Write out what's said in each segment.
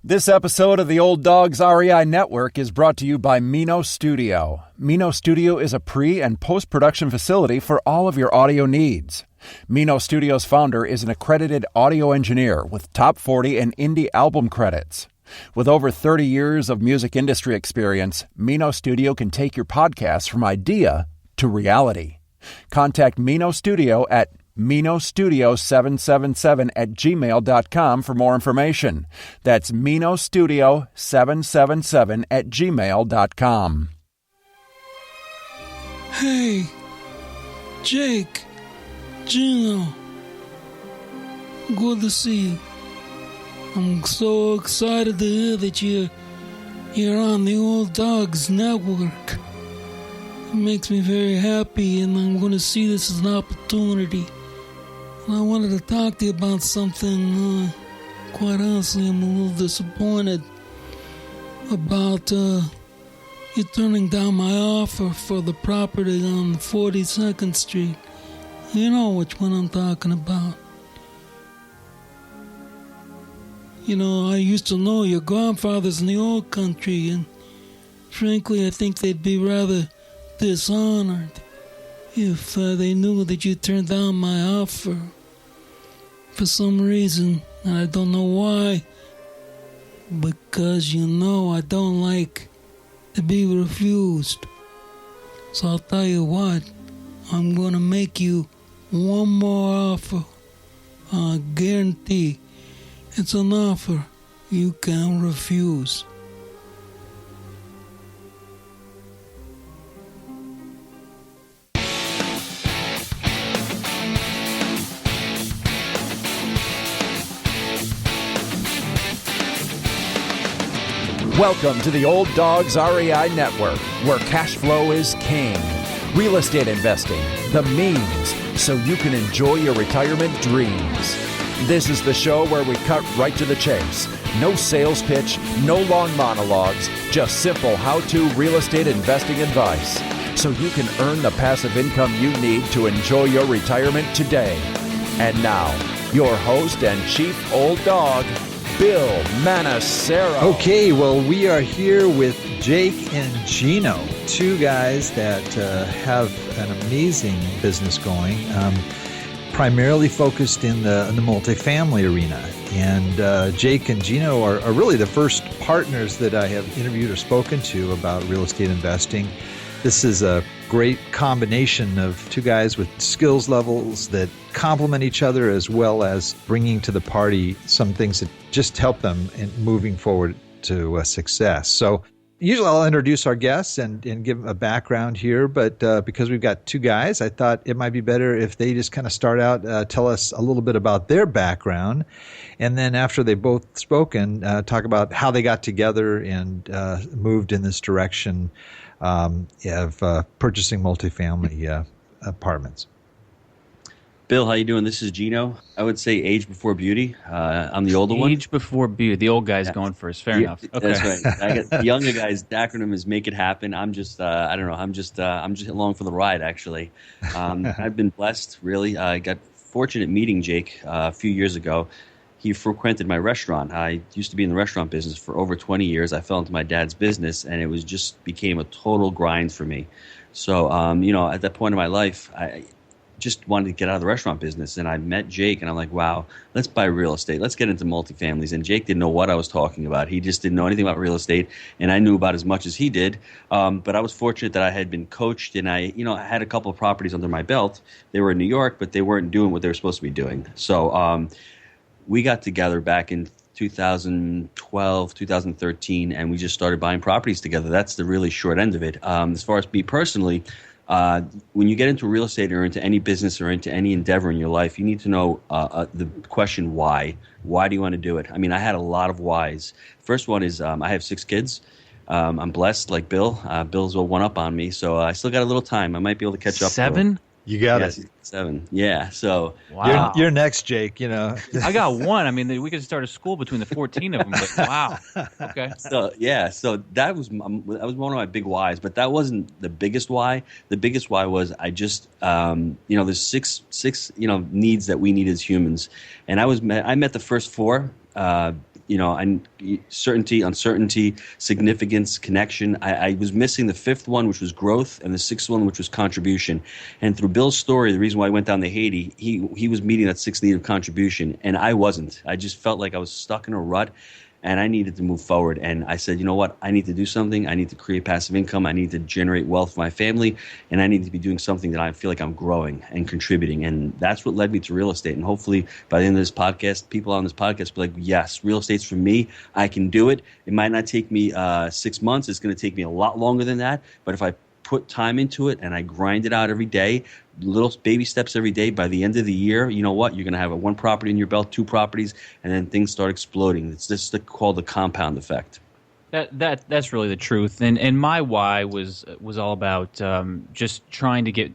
This episode of the Old Dogs REI Network is brought to you by Mino Studio. Mino Studio is a pre- and post-production facility for all of your audio needs. Mino Studio's founder is an accredited audio engineer with top 40 and indie album credits. With over 30 years of music industry experience, Mino Studio can take your podcast from idea to reality. Contact Mino Studio at minostudio777@gmail.com for more information. That's minostudio777@gmail.com. Hey, Jake, Gino, good to see you. I'm so excited to hear that you're on the Old Dogs Network. It makes me very happy, and I'm going to see this as an opportunity. And I wanted to talk to you about something. Quite honestly, I'm a little disappointed about you turning down my offer for the property on 42nd Street. You know which one I'm talking about. You know, I used to know your grandfathers in the old country, and frankly, I think they'd be rather dishonored if they knew that you turned down my offer for some reason, and I don't know why, because you know I don't like to be refused. So I'll tell you what, I'm going to make you one more offer. I guarantee it's an offer you can't refuse. Welcome to the Old Dogs REI Network, where cash flow is king. Real estate investing, the means, so you can enjoy your retirement dreams. This is the show where we cut right to the chase. No sales pitch, no long monologues, just simple how-to real estate investing advice, so you can earn the passive income you need to enjoy your retirement today. And now, your host and chief old dog, Bill Manassero. Okay, well, we are here with Jake and Gino, two guys that have an amazing business going, primarily focused in the multifamily arena. And Jake and Gino are really the first partners that I have interviewed or spoken to about real estate investing. This is a great combination of two guys with skills levels that complement each other, as well as bringing to the party some things that just help them in moving forward to success. So usually I'll introduce our guests and give a background here, but because we've got two guys, I thought it might be better if they just kind of start out, tell us a little bit about their background, and then after they've both spoken, talk about how they got together and moved in this direction of purchasing multifamily apartments. Bill, how you doing? This is Gino. I would say age before beauty. I'm the older one. Age before beauty. The old guy's going first. Fair enough. Okay. That's right. The younger guy's acronym is make it happen. I'm just, I don't know. I'm just along for the ride, actually. I've been blessed, really. I got fortunate meeting Jake a few years ago. He frequented my restaurant. I used to be in the restaurant business for over 20 years. I fell into my dad's business, and it was just became a total grind for me. So, at that point in my life, I just wanted to get out of the restaurant business, and I met Jake, and I'm like, wow, let's buy real estate. Let's get into multifamilies. And Jake didn't know what I was talking about. He just didn't know anything about real estate, and I knew about as much as he did. But I was fortunate that I had been coached, and I had a couple of properties under my belt. They were in New York, but they weren't doing what they were supposed to be doing. So we got together back in 2012, 2013, and we just started buying properties together. That's the really short end of it. As far as me personally, when you get into real estate or into any business or into any endeavor in your life, you need to know the question why. Why do you want to do it? I mean, I had a lot of whys. First one is I have 6 kids. I'm blessed like Bill. Bill's one up on me, so I still got a little time. I might be able to catch up. 7? You got it. 7. Yeah. So wow. You're next, Jake. I got 1. I mean, we could start a school between the 14 of them. But wow. Okay. So that was one of my big whys, but that wasn't the biggest why. The biggest why was I just there's six needs that we need as humans, and I met the first 4. and certainty, uncertainty, significance, connection. I was missing the fifth one, which was growth, and the sixth one, which was contribution. And through Bill's story, the reason why I went down to Haiti, he was meeting that sixth need of contribution, and I wasn't. I just felt like I was stuck in a rut, and I needed to move forward. And I said, you know what? I need to do something. I need to create passive income. I need to generate wealth for my family. And I need to be doing something that I feel like I'm growing and contributing. And that's what led me to real estate. And hopefully by the end of this podcast, people on this podcast will be like, yes, real estate's for me. I can do it. It might not take me 6 months. It's going to take me a lot longer than that. But if I put time into it and I grind it out every day, little baby steps every day, by the end of the year, you know what? You're going to have one property in your belt, 2 properties, and then things start exploding. It's just called the compound effect. That's really the truth. And my why was all about just trying to get,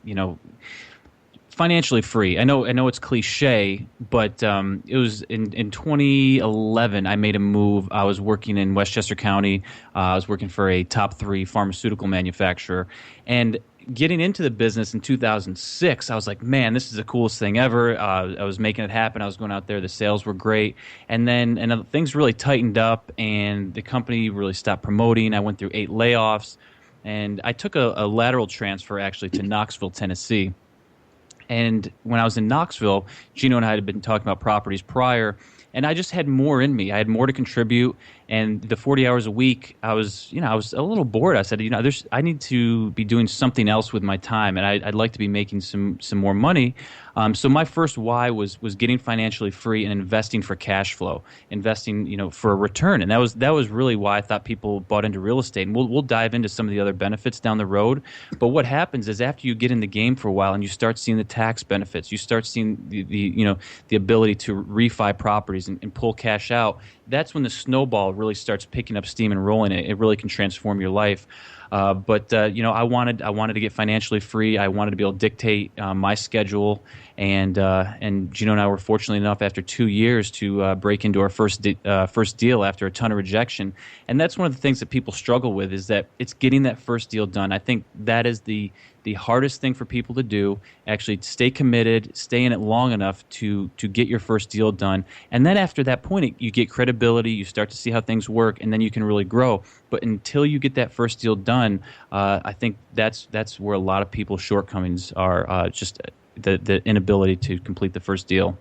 financially free. I know it's cliche, but it was in 2011 I made a move. I was working in Westchester County. I was working for a top 3 pharmaceutical manufacturer, and getting into the business in 2006, I was like, man, this is the coolest thing ever. I was making it happen. I was going out there. The sales were great. And then things really tightened up, and the company really stopped promoting. I went through 8 layoffs, and I took a lateral transfer actually to Knoxville, Tennessee. And when I was in Knoxville, Gino and I had been talking about properties prior, and I just had more in me. I had more to contribute, and the 40 hours a week, I was a little bored. I said, I need to be doing something else with my time, and I'd like to be making some more money. So my first why was getting financially free and investing for cash flow, investing, for a return, and that was really why I thought people bought into real estate. And we'll dive into some of the other benefits down the road. But what happens is after you get in the game for a while and you start seeing the tax benefits, you start seeing the ability to refi properties and pull cash out. That's when the snowball really starts picking up steam and rolling. It really can transform your life. But I wanted to get financially free. I wanted to be able to dictate my schedule, and Gino and I were fortunate enough after 2 years to break into our first deal after a ton of rejection. And that's one of the things that people struggle with, is that it's getting that first deal done. I think that is the hardest thing for people to do. Actually, stay committed, stay in it long enough to get your first deal done. And then after that point, you get credibility, you start to see how things work, and then you can really grow. But until you get that first deal done, I think that's where a lot of people's shortcomings are, just the inability to complete the first deal.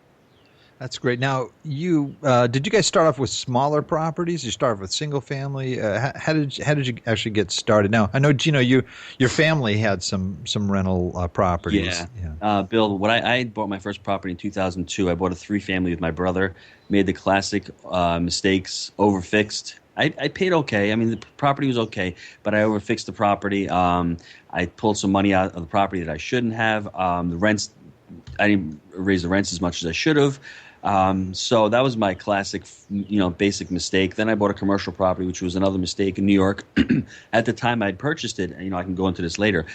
That's great. Now, did you guys start off with smaller properties? You start off with single family. How did you actually get started? Now, I know, Gino, your family had some rental properties. Yeah. Bill, I bought my first property in 2002. I bought a 3-family with my brother. Made the classic mistakes, overfixed. I paid okay. I mean, the property was okay, but I overfixed the property. I pulled some money out of the property that I shouldn't have. The rents, I didn't raise the rents as much as I should have. So that was my classic, basic mistake. Then I bought a commercial property, which was another mistake in New York. At the time I purchased it, I can go into this later.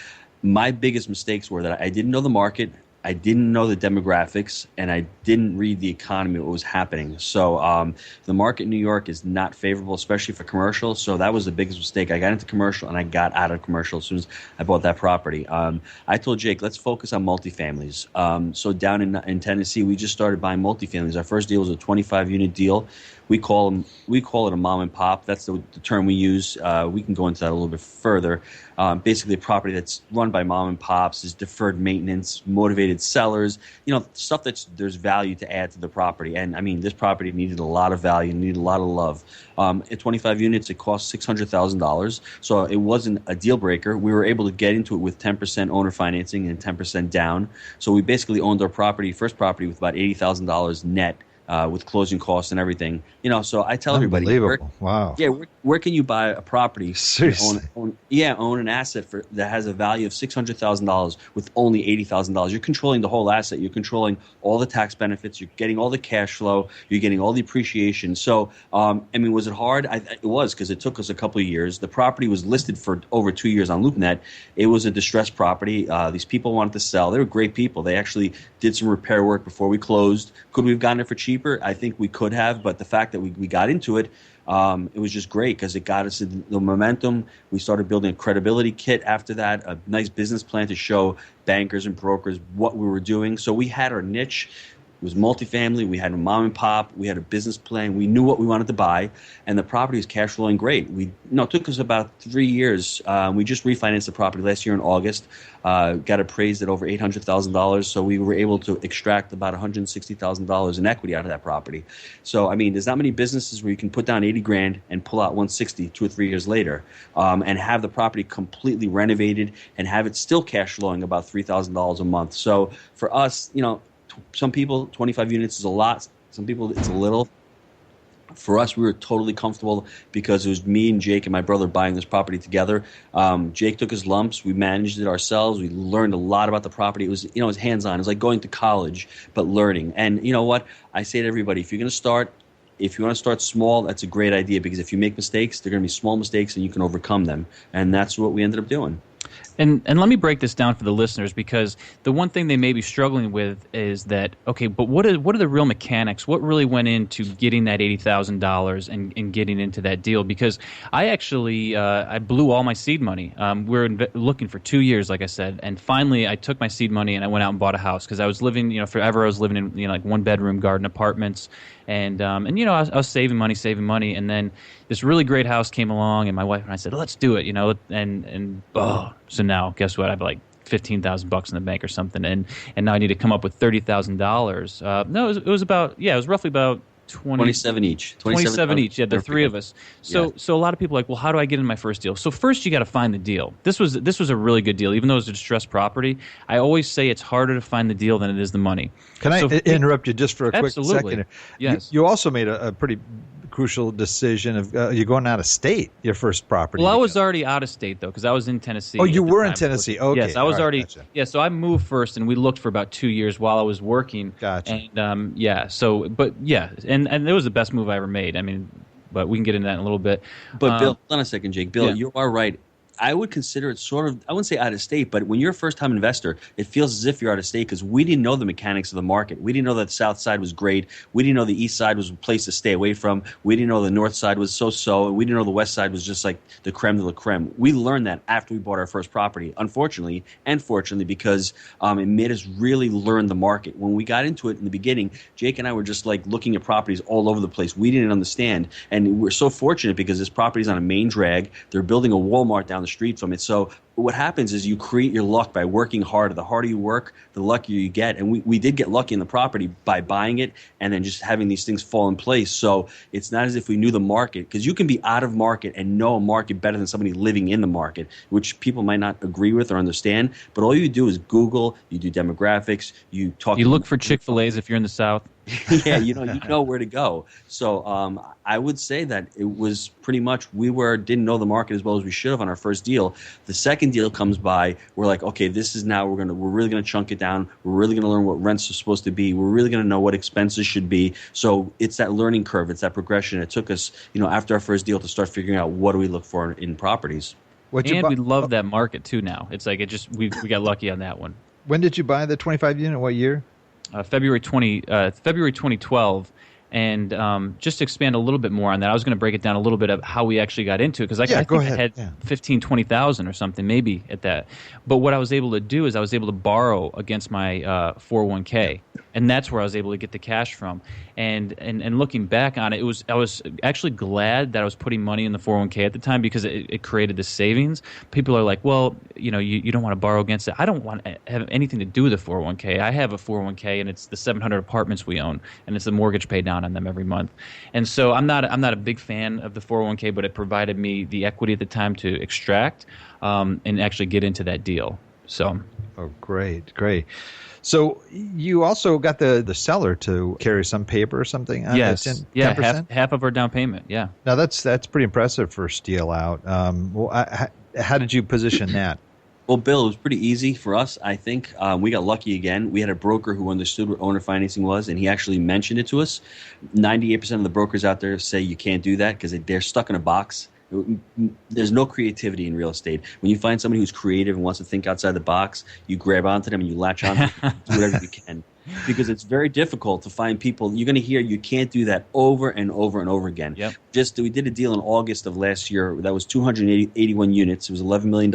My biggest mistakes were that I didn't know the market. I didn't know the demographics, and I didn't read the economy, what was happening. So the market in New York is not favorable, especially for commercial. So that was the biggest mistake. I got into commercial, and I got out of commercial as soon as I bought that property. I told Jake, let's focus on multifamilies. So down in Tennessee, we just started buying multifamilies. Our first deal was a 25-unit deal. We call it a mom and pop. That's the term we use. We can go into that a little bit further. Basically, a property that's run by mom and pops, is deferred maintenance, motivated sellers. Stuff there's value to add to the property. And I mean, this property needed a lot of value, needed a lot of love. At 25 units, it cost $600,000. So it wasn't a deal breaker. We were able to get into it with 10% owner financing and 10% down. So we basically owned our first property, with about $80,000 net. With closing costs and everything, So I tell everybody, wow, where can you buy a property? Seriously, own an asset that has a value of $600,000 with only $80,000. You're controlling the whole asset. You're controlling all the tax benefits. You're getting all the cash flow. You're getting all the appreciation. So, was it hard? It was, because it took us a couple of years. The property was listed for over 2 years on LoopNet. It was a distressed property. These people wanted to sell. They were great people. They actually did some repair work before we closed. Could we have gotten it for cheaper? I think we could have, but the fact that we got into it, it was just great, because it got us the momentum. We started building a credibility kit after that, a nice business plan to show bankers and brokers what we were doing. So we had our niche. It was multifamily. We had a mom and pop. We had a business plan. We knew what we wanted to buy, and the property was cash flowing great. It took us about 3 years. We just refinanced the property last year in August. Got appraised at over $800,000, so we were able to extract about $160,000 in equity out of that property. So, I mean, there's not many businesses where you can put down 80 grand and pull out 160 2 or 3 years later, and have the property completely renovated and have it still cash flowing about $3,000 a month. So for us, some people, 25 units is a lot. Some people, it's a little. For us, we were totally comfortable because it was me and Jake and my brother buying this property together. Jake took his lumps. We managed it ourselves. We learned a lot about the property. It was, it was hands-on. It was like going to college, but learning. And you know what? I say to everybody, if you want to start small, that's a great idea, because if you make mistakes, they're going to be small mistakes and you can overcome them. And that's what we ended up doing. And let me break this down for the listeners, because the one thing they may be struggling with is that, okay, but what are the real mechanics? What really went into getting that $80,000 and getting into that deal? Because I actually I blew all my seed money. We were looking for 2 years, like I said, and finally I took my seed money and I went out and bought a house, because I was living, forever I was living in like 1-bedroom garden apartments. And I was saving money, and then this really great house came along, and my wife and I said, let's do it, so now guess what? I have like $15,000 in the bank or something, and now I need to come up with $30,000. No, it was roughly about 27 each. 27 each, yeah, the three of us. So a lot of people are like, well, how do I get in my first deal? So first you got to find the deal. This was a really good deal, even though it was a distressed property. I always say it's harder to find the deal than it is the money. Can I interrupt you just for a quick second? Yes. You also made a pretty crucial decision of you're going out of state, your first property. Well, I was already out of state, though, because I was in Tennessee. Oh, you were in Tennessee. Okay. Yes, I was already. Gotcha. Yeah, so I moved first, and we looked for about 2 years while I was working. Gotcha. And and it was the best move I ever made. I mean, but we can get into that in a little bit. But Bill, hold on a second, Jake. Bill, yeah. You are right. I would consider it sort of, I wouldn't say out of state, but when you're a first-time investor, it feels as if you're out of state, because we didn't know the mechanics of the market. We didn't know that the south side was great. We didn't know the east side was a place to stay away from. We didn't know the north side was so-so. And we didn't know the west side was just like the creme de la creme. We learned that after we bought our first property, unfortunately and fortunately, because it made us really learn the market. When we got into it in the beginning, Jake and I were just like looking at properties all over the place. We didn't understand. And we're so fortunate because this property is on a main drag. They're building a Walmart down the street from it. So what happens is you create your luck by working harder. The harder you work, the luckier you get. And we did get lucky in the property by buying it and then just having these things fall in place. So it's not as if we knew the market, because you can be out of market and know a market better than somebody living in the market, which people might not agree with or understand. But all you do is Google, you do demographics, you talk. You look for Chick-fil-A's if you're in the South. Yeah, you know where to go. So I would say that it was pretty much didn't know the market as well as we should have on our first deal. The second deal comes by, we're like, okay, this is now we're really gonna chunk it down. We're really gonna learn what rents are supposed to be. We're really gonna know what expenses should be. So it's that learning curve. It's that progression. It took us, after our first deal to start figuring out what do we look for in properties. And we love that market too now. It's like we got lucky on that one. When did you buy the 25 unit? What year? February 2012, and just to expand a little bit more on that, I was going to break it down a little bit of how we actually got into it, because I think I had 15,000, 20,000 or something maybe at that. But what I was able to do is I was able to borrow against my 401k, and that's where I was able to get the cash from. And looking back on it, I was actually glad that I was putting money in the 401k at the time, because it created the savings. People are like, well, you don't want to borrow against it. I don't want to have anything to do with the 401k. I have a 401k, and it's the 700 apartments we own, and it's the mortgage paid down on them every month. And so I'm not a big fan of the 401k, but it provided me the equity at the time to extract and actually get into that deal. So. Oh, great. So you also got the seller to carry some paper or something? Yes. 10%? Half of our down payment, yeah. Now that's pretty impressive for deal out. How did you position that? Well, Bill, it was pretty easy for us, I think. We got lucky again. We had a broker who understood what owner financing was, and he actually mentioned it to us. 98% of the brokers out there say you can't do that because they're stuck in a box. There's no creativity in real estate. When you find somebody who's creative and wants to think outside the box, you grab onto them and you latch on to them, do whatever you can. because it's very difficult to find people. You're going to hear you can't do that over and over and over again. Yep. We did a deal in August of last year that was 281 units. It was $11 million,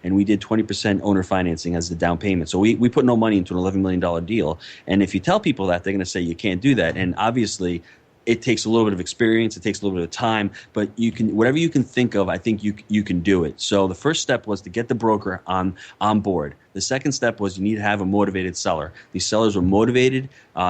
and we did 20% owner financing as the down payment. So we put no money into an $11 million deal. And if you tell people that, they're going to say you can't do that. And obviously, it takes a little bit of experience. It takes a little bit of time, but you can, whatever you can think of, I think you can do it. So the first step was to get the broker on board. The second step was you need to have a motivated seller. These sellers were motivated.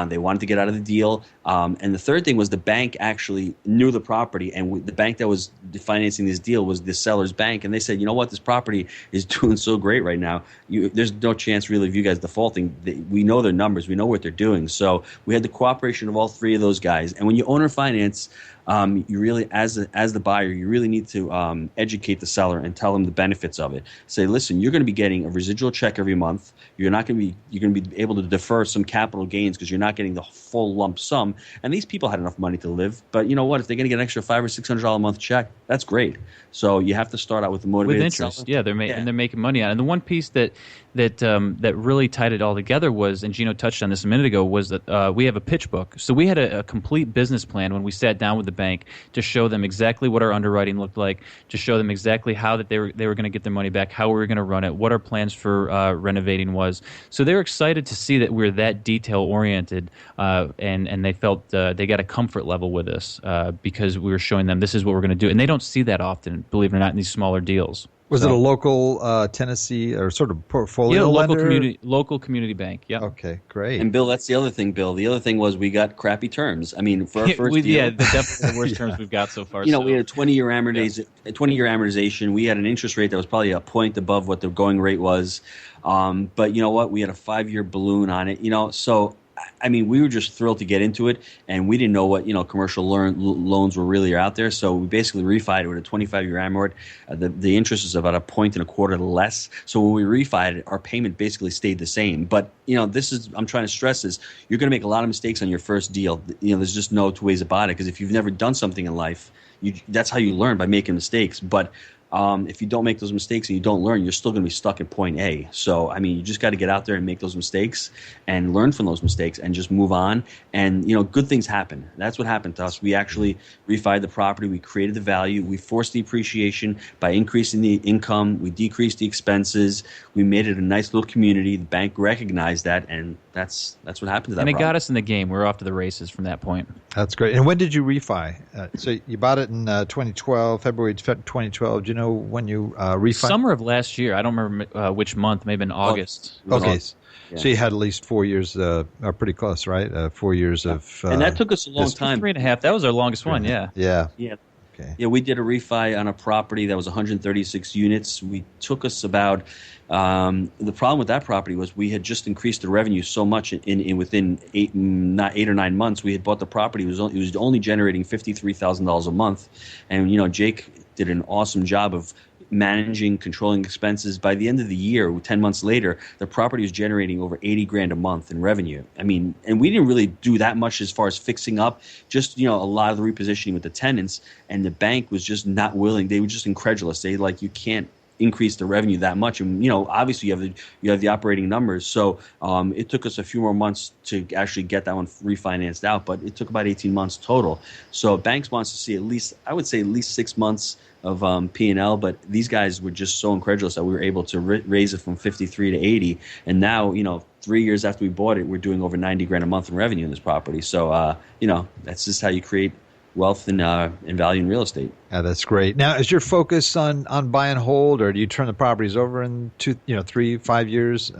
They wanted to get out of the deal. And the third thing was the bank actually knew the property, and the bank that was financing this deal was the seller's bank. And they said, you know what, this property is doing so great right now. There's no chance really of you guys defaulting. We know their numbers. We know what they're doing. So we had the cooperation of all three of those guys. And when you owner finance, you really, as the buyer, you really need to educate the seller and tell them the benefits of it. Say, listen, you're going to be getting a residual check every month. You're going to be able to defer some capital gains because you're not getting the full lump sum. And these people had enough money to live, but you know what? If they're going to get an extra $500 or $600 a month check, that's great. So you have to start out with the motivated with interest. seller. Yeah, and they're making money on it. And the one piece that really tied it all together was, and Gino touched on this a minute ago, was that we have a pitch book. So we had a complete business plan when we sat down with the bank to show them exactly what our underwriting looked like, to show them exactly how that they were going to get their money back, how we were going to run it, what our plans for renovating was. So they were excited to see that we were that detail oriented, and they felt they got a comfort level with us because we were showing them this is what we're going to do, and they don't see that often, believe it or not, in these smaller deals. Was it a local Tennessee or sort of portfolio lender? Local community bank. Yeah. Okay, great. And Bill, that's the other thing, Bill. The other thing was we got crappy terms. I mean, for our first deal. Yeah, definitely the worst terms we've got so far. We had a 20-year amortization. We had an interest rate that was probably a point above what the going rate was. But you know what? We had a 5-year balloon on it. So I mean, we were just thrilled to get into it, and we didn't know what commercial loans were really out there. So we basically refied it with a 25-year amort. The interest is about 1.25 less. So when we refied it, our payment basically stayed the same. But this is I'm trying to stress is you're going to make a lot of mistakes on your first deal. There's just no two ways about it, because if you've never done something in life, that's how you learn, by making mistakes. But if you don't make those mistakes and you don't learn, you're still going to be stuck at point A. So, I mean, you just got to get out there and make those mistakes and learn from those mistakes and just move on. And, good things happen. That's what happened to us. We actually refied the property. We created the value. We forced the appreciation by increasing the income. We decreased the expenses. We made it a nice little community. The bank recognized that, and that's what happened to that And it property. got us in the game. We were off to the races from that point. That's great. And when did you refi? So you bought it in 2012, February 2012. Do you know when you refi? Summer of last year. I don't remember which month. Maybe in August. Okay. Yeah. So you had at least 4 years, or pretty close, right? 4 years of... and that took us a long time. 3.5. That was our longest one, yeah. Yeah. Yeah. Okay. Yeah, we did a refi on a property that was 136 units. We took us about the problem with that property was we had just increased the revenue so much in within 8 or 9 months. We had bought the property. It was only generating $53,000 a month, and Jake did an awesome job of managing, controlling expenses. By the end of the year, 10 months later, the property was generating over $80,000 a month in revenue. I mean, and we didn't really do that much as far as fixing up, just, a lot of the repositioning with the tenants, and the bank was just not willing. They were just incredulous. They you can't increase the revenue that much, and obviously you have the operating numbers. So it took us a few more months to actually get that one refinanced out, but it took about 18 months total. So banks wants to see at least 6 months of P&L, but these guys were just so incredulous that we were able to raise it from 53 to 80, and now 3 years after we bought it, we're doing over $90,000 a month in revenue in this property. So that's just how you create wealth and value in real estate. Yeah, that's great. Now, is your focus on buy and hold, or do you turn the properties over in 3, 5 years?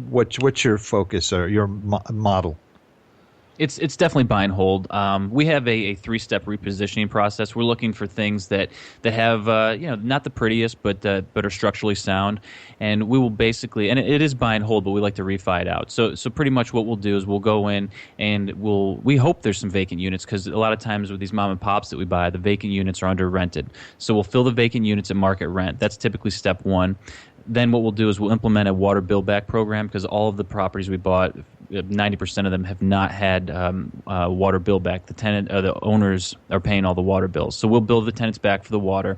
What's your focus or your model? It's definitely buy and hold. We have a 3-step repositioning process. We're looking for things that have not the prettiest, but are structurally sound. And we will basically, and it is buy and hold, but we like to refi it out. So pretty much what we'll do is we'll go in and we hope there's some vacant units, because a lot of times with these mom and pops that we buy, the vacant units are under rented. So we'll fill the vacant units at market rent. That's typically step one. Then what we'll do is we'll implement a water build back program, because all of the properties we bought 90% of them have not had water bill back. The owners are paying all the water bills. So we'll bill the tenants back for the water.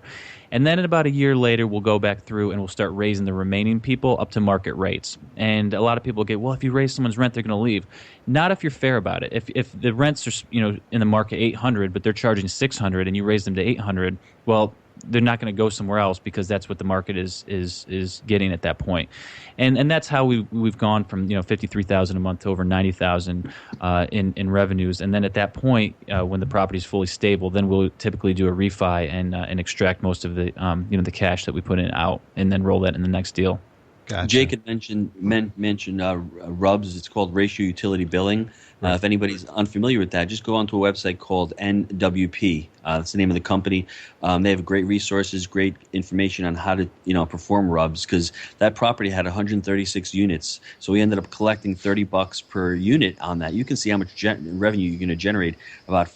And then about a year later, we'll go back through and we'll start raising the remaining people up to market rates. And a lot of people get, well, if you raise someone's rent, they're going to leave. Not if you're fair about it. If the rents are in the market $800, but they're charging $600, and you raise them to $800, well, they're not going to go somewhere else because that's what the market is getting at that point. And that's how we've gone from $53,000 a month to over $90,000 in revenues. And then at that point, when the property is fully stable, then we'll typically do a refi and extract most of the the cash that we put in out, and then roll that in the next deal. Gotcha. Jake had mentioned RUBS. It's called Ratio Utility Billing. Right. If anybody's unfamiliar with that, just go onto a website called NWP. That's the name of the company. They have great resources, great information on how to perform RUBS, because that property had 136 units. So we ended up collecting $30 per unit on that. You can see how much revenue you're going to generate, about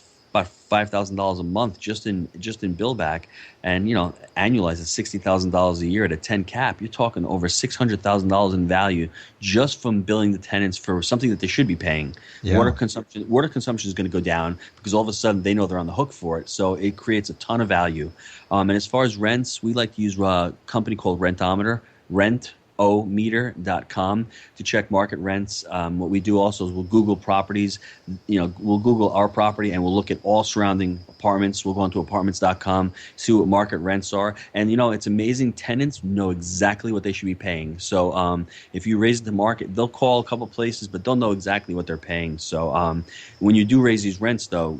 $5,000 a month just in bill back, and annualize it $60,000 a year at a 10 cap. You're talking over $600,000 in value just from billing the tenants for something that they should be paying. Yeah. Water consumption is going to go down because all of a sudden they know they're on the hook for it. So it creates a ton of value. And as far as rents, we like to use a company called Rentometer, rentometer.com, to check market rents. What we do also is we'll Google properties. We'll Google our property and we'll look at all surrounding apartments. We'll go onto apartments.com, see what market rents are. And it's amazing. Tenants know exactly what they should be paying. So if you raise the market, they'll call a couple places, but they'll know exactly what they're paying. So when you do raise these rents, though,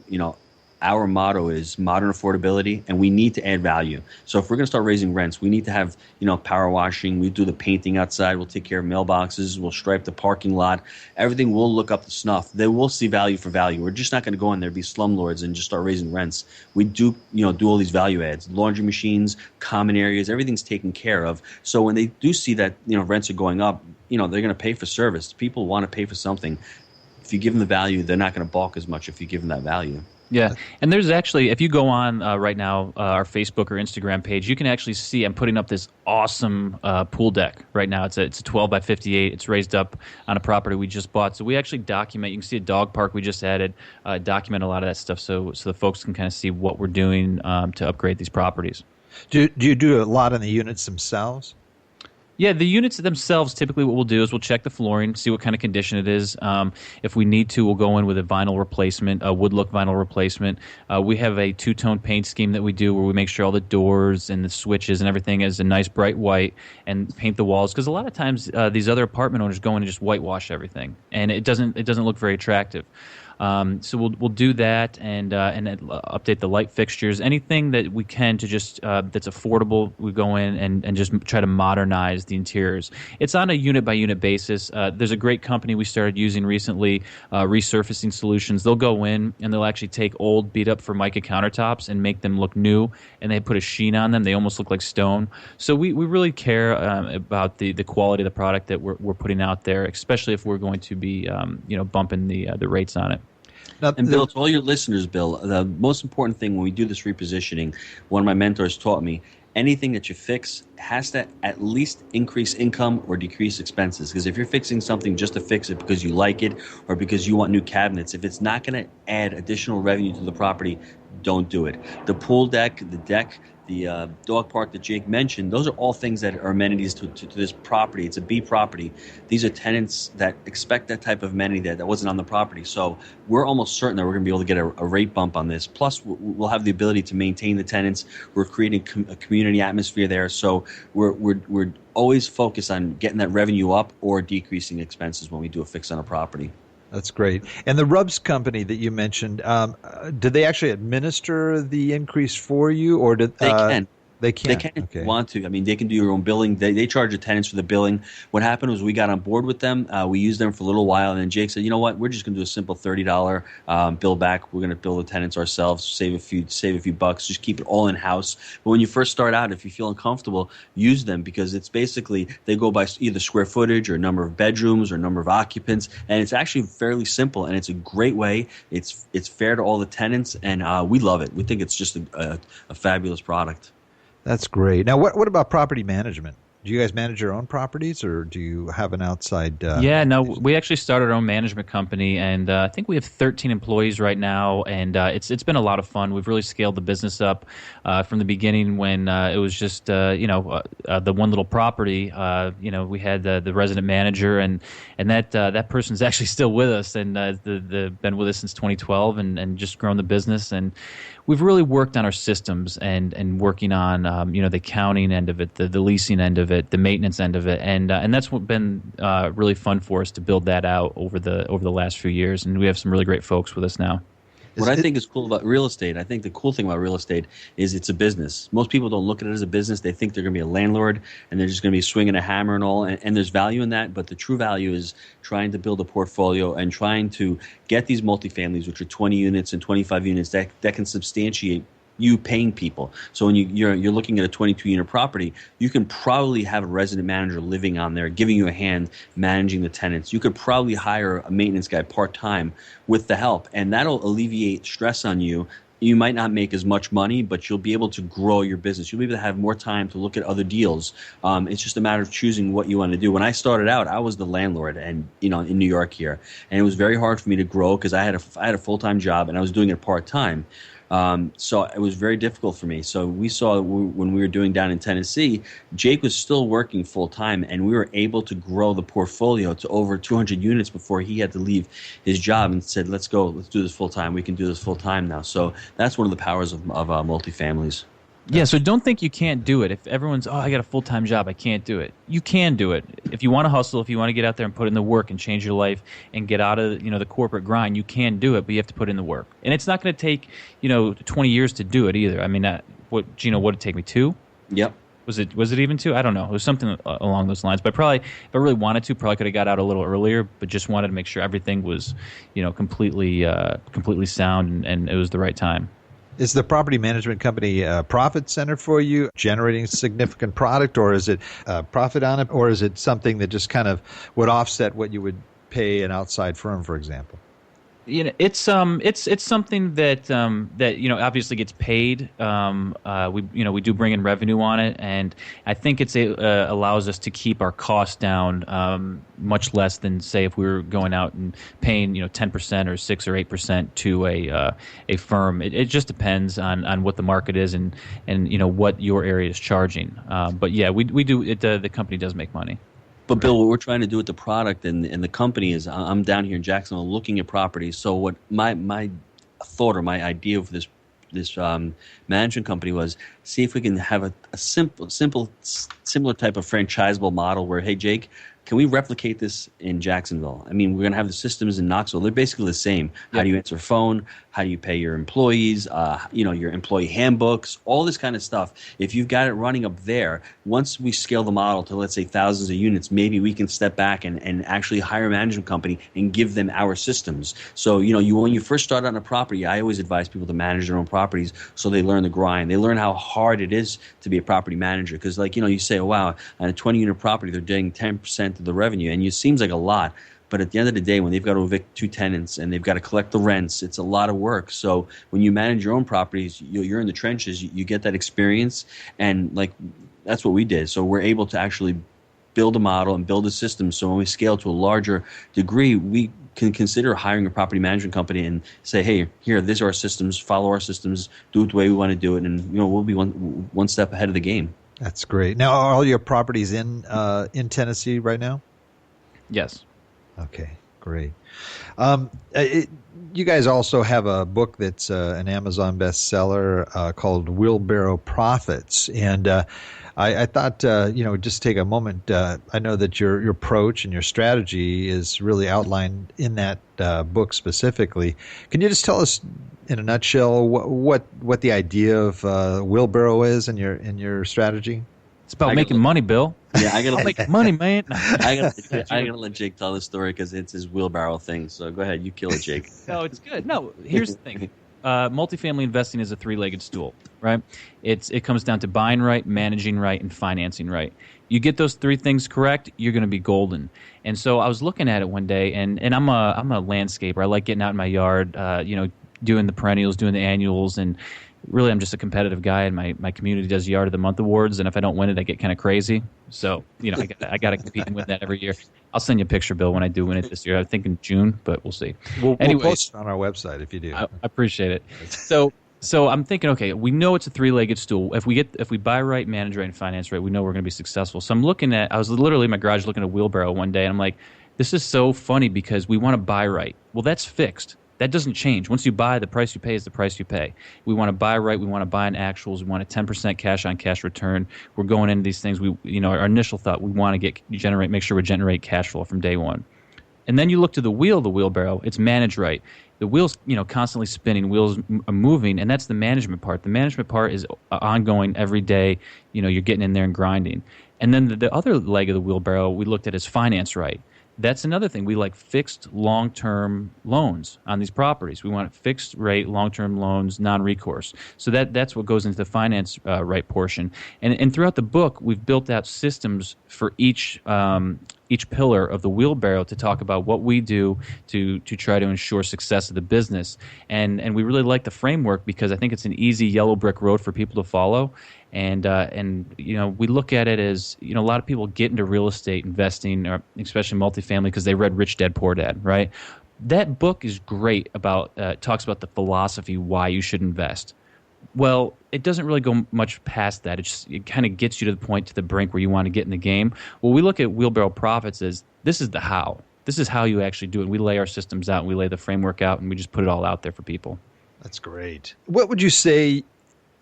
our motto is modern affordability, and we need to add value. So if we're going to start raising rents, we need to have, power washing. We do the painting outside. We'll take care of mailboxes. We'll stripe the parking lot. Everything we'll look up to snuff. They will see value for value. We're just not going to go in there, be slumlords, and just start raising rents. We do, do all these value adds, laundry machines, common areas. Everything's taken care of. So when they do see that, rents are going up, they're going to pay for service. People want to pay for something. If you give them the value, they're not going to balk as much if you give them that value. Yeah, and there's actually, if you go on right now, our Facebook or Instagram page, you can actually see I'm putting up this awesome pool deck right now. It's a 12 by 58. It's raised up on a property we just bought. So we actually document. You can see a dog park we just added, document a lot of that stuff so the folks can kind of see what we're doing to upgrade these properties. Do you do a lot on the units themselves? Yeah, the units themselves, typically what we'll do is we'll check the flooring, see what kind of condition it is. If we need to, we'll go in with a vinyl replacement, a wood look vinyl replacement. We have a two-tone paint scheme that we do where we make sure all the doors and the switches and everything is a nice bright white, and paint the walls. Because a lot of times these other apartment owners go in and just whitewash everything, and it doesn't look very attractive. So we'll do that and update the light fixtures, anything that we can to just that's affordable. We go in and just try to modernize the interiors. It's on a unit by unit basis. There's a great company we started using recently, Resurfacing Solutions. They'll go in and they'll actually take old beat up Formica countertops and make them look new, and they put a sheen on them. They almost look like stone. So we really care about the quality of the product that we're putting out there, especially if we're going to be bumping the rates on it. Now, And Bill, to all your listeners, Bill, the most important thing when we do this repositioning, one of my mentors taught me, anything that you fix has to at least increase income or decrease expenses. Because if you're fixing something just to fix it because you like it or because you want new cabinets, if it's not going to add additional revenue to the property, don't do it. The pool deck, the deck, the dog park that Jake mentioned, those are all things that are amenities to this property. It's a B property. These are tenants that expect that type of amenity that wasn't on the property. So we're almost certain that we're going to be able to get a rate bump on this. Plus, we'll have the ability to maintain the tenants. We're creating a community atmosphere there. So we're always focused on getting that revenue up or decreasing expenses when we do a fix on a property. That's great. And the RUBS company that you mentioned, did they actually administer the increase for you, or did They can. They can. They can if they want to. I mean, they can do your own billing. They charge the tenants for the billing. What happened was we got on board with them. We used them for a little while, and then Jake said, "You know what? We're just going to do a simple $30 bill back. We're going to bill the tenants ourselves, save a few bucks, just keep it all in house." But when you first start out, if you feel uncomfortable, use them, because it's basically they go by either square footage or number of bedrooms or number of occupants, and it's actually fairly simple, and it's a great way. It's fair to all the tenants, and we love it. We think it's just a fabulous product. That's great. Now, what about property management? Do you guys manage your own properties, or do you have an outside? Yeah, no, we actually started our own management company, and I think we have 13 employees right now, and it's been a lot of fun. We've really scaled the business up from the beginning when it was just the one little property. We had the resident manager, and that person's actually still with us, and they've been with us since 2012, and just grown the business. And we've really worked on our systems and working on the accounting end of it, the leasing end of it, the maintenance end of it, and that's what been really fun for us to build that out over the last few years. And we have some really great folks with us now. What I think is cool about real estate, I think the cool thing about real estate is it's a business. Most people don't look at it as a business. They think they're going to be a landlord and they're just going to be swinging a hammer and all. And there's value in that. But the true value is trying to build a portfolio and trying to get these multifamilies, which are 20 units and 25 units, that can substantiate you paying people. So when you're looking at a 22-unit property, you can probably have a resident manager living on there, giving you a hand, managing the tenants. You could probably hire a maintenance guy part-time with the help, and that'll alleviate stress on you. You might not make as much money, but you'll be able to grow your business. You'll be able to have more time to look at other deals. It's just a matter of choosing what you want to do. When I started out, I was the landlord, and in New York here, and it was very hard for me to grow because I had a full-time job and I was doing it part-time. So it was very difficult for me. So we saw when we were doing down in Tennessee, Jake was still working full time, and we were able to grow the portfolio to over 200 units before he had to leave his job and said, let's do this full time. We can do this full time now. So that's one of the powers of multifamilies. Yeah, so don't think you can't do it. If everyone's, I got a full-time job, I can't do it. You can do it. If you want to hustle, if you want to get out there and put in the work and change your life and get out of the corporate grind, you can do it, but you have to put in the work. And it's not going to take 20 years to do it either. I mean, Gino, what did it take me 2? Yep. Was it even 2? I don't know. It was something along those lines. But probably, if I really wanted to, probably could have got out a little earlier, but just wanted to make sure everything was completely sound and it was the right time. Is the property management company a profit center for you, generating significant product, or is it profit on it, or is it something that just kind of would offset what you would pay an outside firm, for example? It's something that obviously gets paid. We do bring in revenue on it, and I think it allows us to keep our costs down much less than, say, if we were going out and paying 10% or 6 or 8% to a firm. It just depends on what the market is and what your area is charging. But yeah, we do it. The company does make money. But Bill, what we're trying to do with the product and the company is, I'm down here in Jacksonville looking at properties. So what my thought or my idea of this management company was, see if we can have a similar type of franchisable model where, hey, Jake, can we replicate this in Jacksonville? I mean, we're going to have the systems in Knoxville. They're basically the same. How do you answer phone? How do you pay your employees? Your employee handbooks, all this kind of stuff. If you've got it running up there, once we scale the model to, let's say, thousands of units, maybe we can step back and actually hire a management company and give them our systems. So, when you first start on a property, I always advise people to manage their own properties so they learn the grind. They learn how hard it is to be a property manager. Because, you say, oh, wow, on a 20-unit property, they're getting 10% of the revenue. And it seems like a lot. But at the end of the day, when they've got to evict 2 tenants and they've got to collect the rents, it's a lot of work. So when you manage your own properties, you're in the trenches. You get that experience, and that's what we did. So we're able to actually build a model and build a system. So when we scale to a larger degree, we can consider hiring a property management company and say, hey, here, these are our systems. Follow our systems. Do it the way we want to do it, and we'll be one step ahead of the game. That's great. Now, are all your properties in Tennessee right now? Yes. Okay, great. You guys also have a book that's an Amazon bestseller called Wheelbarrow Profits. And I thought, just take a moment. I know that your approach and your strategy is really outlined in that book specifically. Can you just tell us in a nutshell what the idea of Wheelbarrow is in your strategy? It's about making money, Bill. Yeah, I gotta make money, man. I gotta let Jake tell this story because it's his wheelbarrow thing. So go ahead, you kill it, Jake. No, it's good. No, here's the thing. Multifamily investing is a 3-legged stool, right? It comes down to buying right, managing right, and financing right. You get those 3 things correct, you're going to be golden. And so I was looking at it one day, and I'm a landscaper. I like getting out in my yard, doing the perennials, doing the annuals, and really, I'm just a competitive guy, and my community does Yard of the Month awards, and if I don't win it, I get kind of crazy. So, I got to compete and win that every year. I'll send you a picture, Bill, when I do win it this year. I think in June, but we'll see. We'll post it on our website if you do. I appreciate it. So I'm thinking, okay, we know it's a three-legged stool. If we buy right, manage right, and finance right, we know we're going to be successful. So I was literally in my garage looking at Wheelbarrow one day, and I'm like, this is so funny because we want to buy right. Well, that's fixed. That doesn't change. Once you buy, the price you pay is the price you pay. We want to buy right. We want to buy in actuals. We want a 10% cash-on-cash return. We're going into these things. Our initial thought, we want to make sure we generate cash flow from day one. And then you look to the wheelbarrow. It's managed right. The wheel's constantly spinning. Wheels are moving, and that's the management part. The management part is ongoing every day. You're getting in there and grinding. And then the other leg of the wheelbarrow we looked at is finance right. That's another thing. We like fixed long-term loans on these properties. We want fixed rate long-term loans, non-recourse. So that's what goes into the finance right portion. And throughout the book, we've built out systems for each pillar of the wheelbarrow to talk about what we do to try to ensure success of the business. And we really like the framework because I think it's an easy yellow brick road for people to follow. And we look at it as, a lot of people get into real estate investing, or especially multifamily, because they read Rich Dad Poor Dad, right? That book is great talks about the philosophy why you should invest. Well, it doesn't really go much past that. It kind of gets you to the point, to the brink where you want to get in the game. Well, we look at Wheelbarrow Profits as this is the how. This is how you actually do it. We lay our systems out, and we lay the framework out, and we just put it all out there for people. That's great. What would you say?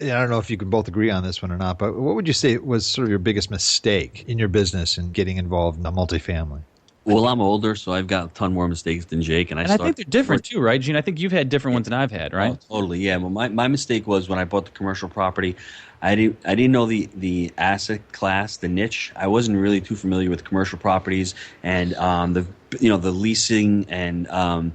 I don't know if you could both agree on this one or not, but what would you say was sort of your biggest mistake in your business in getting involved in the multifamily? Well, I'm older, so I've got a ton more mistakes than Jake. And I think they're different too, right, Gene? I think you've had different ones than I've had, right? Oh, totally, yeah. Well, my mistake was when I bought the commercial property, I didn't know the asset class, the niche. I wasn't really too familiar with commercial properties and the leasing and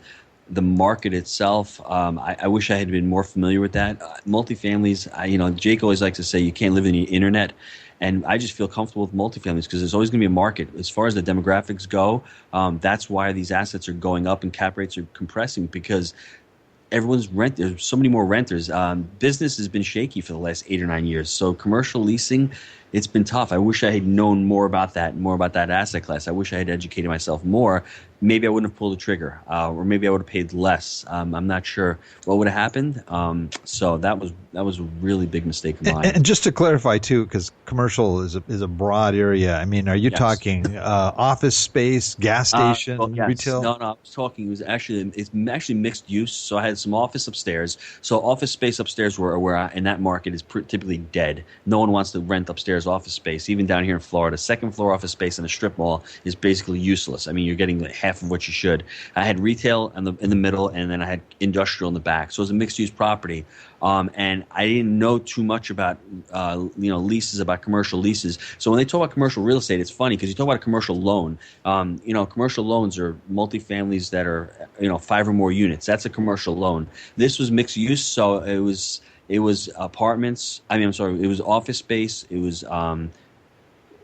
the market itself. I wish I had been more familiar with that. Multifamilies, Jake always likes to say you can't live in the internet. And I just feel comfortable with multifamilies because there's always going to be a market. As far as the demographics go, that's why these assets are going up and cap rates are compressing because there's so many more renters. Business has been shaky for the last 8 or 9 years. So commercial leasing, it's been tough. I wish I had known more about that asset class. I wish I had educated myself more. Maybe I wouldn't have pulled the trigger, or maybe I would have paid less. I'm not sure what would have happened. So that was a really big mistake of mine. And just to clarify too, because commercial is a broad area. I mean, are you talking office space, gas station, retail? No, I was talking. It's actually mixed use. So I had some office upstairs. So office space upstairs where in that market is typically dead. No one wants to rent upstairs office space. Even down here in Florida, second floor office space in a strip mall is basically useless. I mean, you're getting half of what you should. I had retail in the middle, and then I had industrial in the back. So it was a mixed-use property, and I didn't know too much about leases, about commercial leases. So when they talk about commercial real estate, it's funny because you talk about a commercial loan. Commercial loans are multifamilies that are 5 or more units. That's a commercial loan. This was mixed use, so it was apartments. It was office space. It was a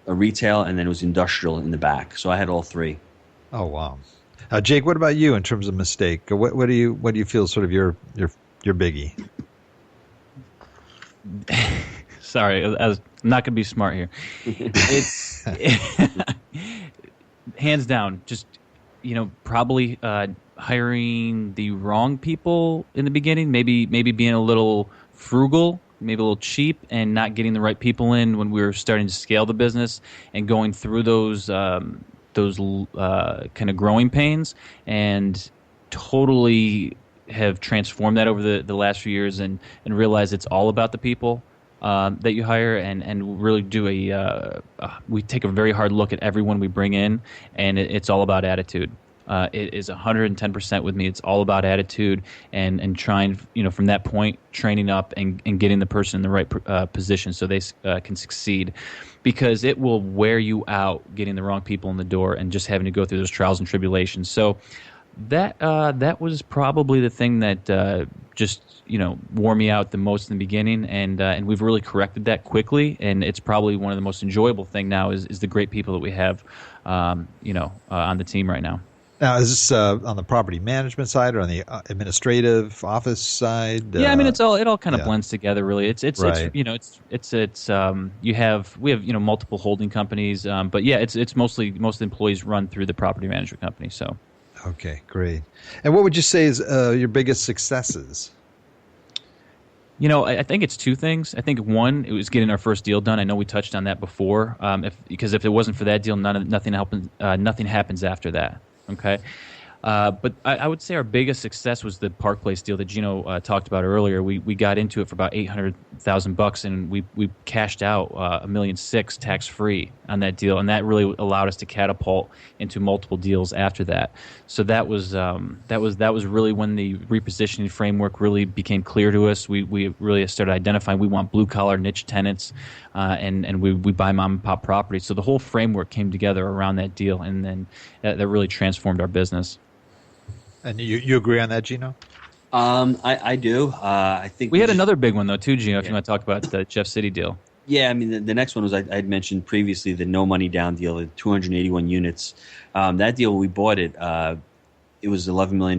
retail, and then it was industrial in the back. So I had all three. Oh wow, Jake, what about you in terms of mistake? What do you feel sort of your biggie? Sorry, I'm not going to be smart here. It's hands down, just probably hiring the wrong people in the beginning. Maybe being a little frugal, maybe a little cheap, and not getting the right people in when we were starting to scale the business and going through those kind of growing pains, and totally have transformed that over the last few years and realize it's all about the people that you hire, and really do we take a very hard look at everyone we bring in, and it's all about attitude. It is 110% with me. It's all about attitude and trying, from that point, training up and getting the person in the right position so they can succeed. Because it will wear you out getting the wrong people in the door and just having to go through those trials and tribulations. So that was probably the thing that just wore me out the most in the beginning, and we've really corrected that quickly. And it's probably one of the most enjoyable thing now is the great people that we have, on the team right now. Now, is this on the property management side or on the administrative office side? Yeah, I mean, it all kind of yeah. blends together. Really, it's Right. we have multiple holding companies, but yeah, it's mostly most employees run through the property management company. So Okay, great. And what would you say is your biggest successes? I think it's two things. I think one, it was getting our first deal done. I know we touched on that before. Because if it wasn't for that deal, nothing happens after that. Okay. But I would say our biggest success was the Park Place deal that Gino talked about earlier. We got into it for about $800,000, and we cashed out $1.6 million tax free on that deal, and that really allowed us to catapult into multiple deals after that. So that was really when the repositioning framework really became clear to us. We really started identifying we want blue collar niche tenants, and we buy mom and pop properties. So the whole framework came together around that deal, and then that really transformed our business. And you agree on that, Gino? I do. I think we had another big one though too, Gino. If you want to talk about the Jeff City deal. Yeah, I mean the next one was I'd mentioned previously the no money down deal, the 281 units. That deal we bought it. It was $11 million.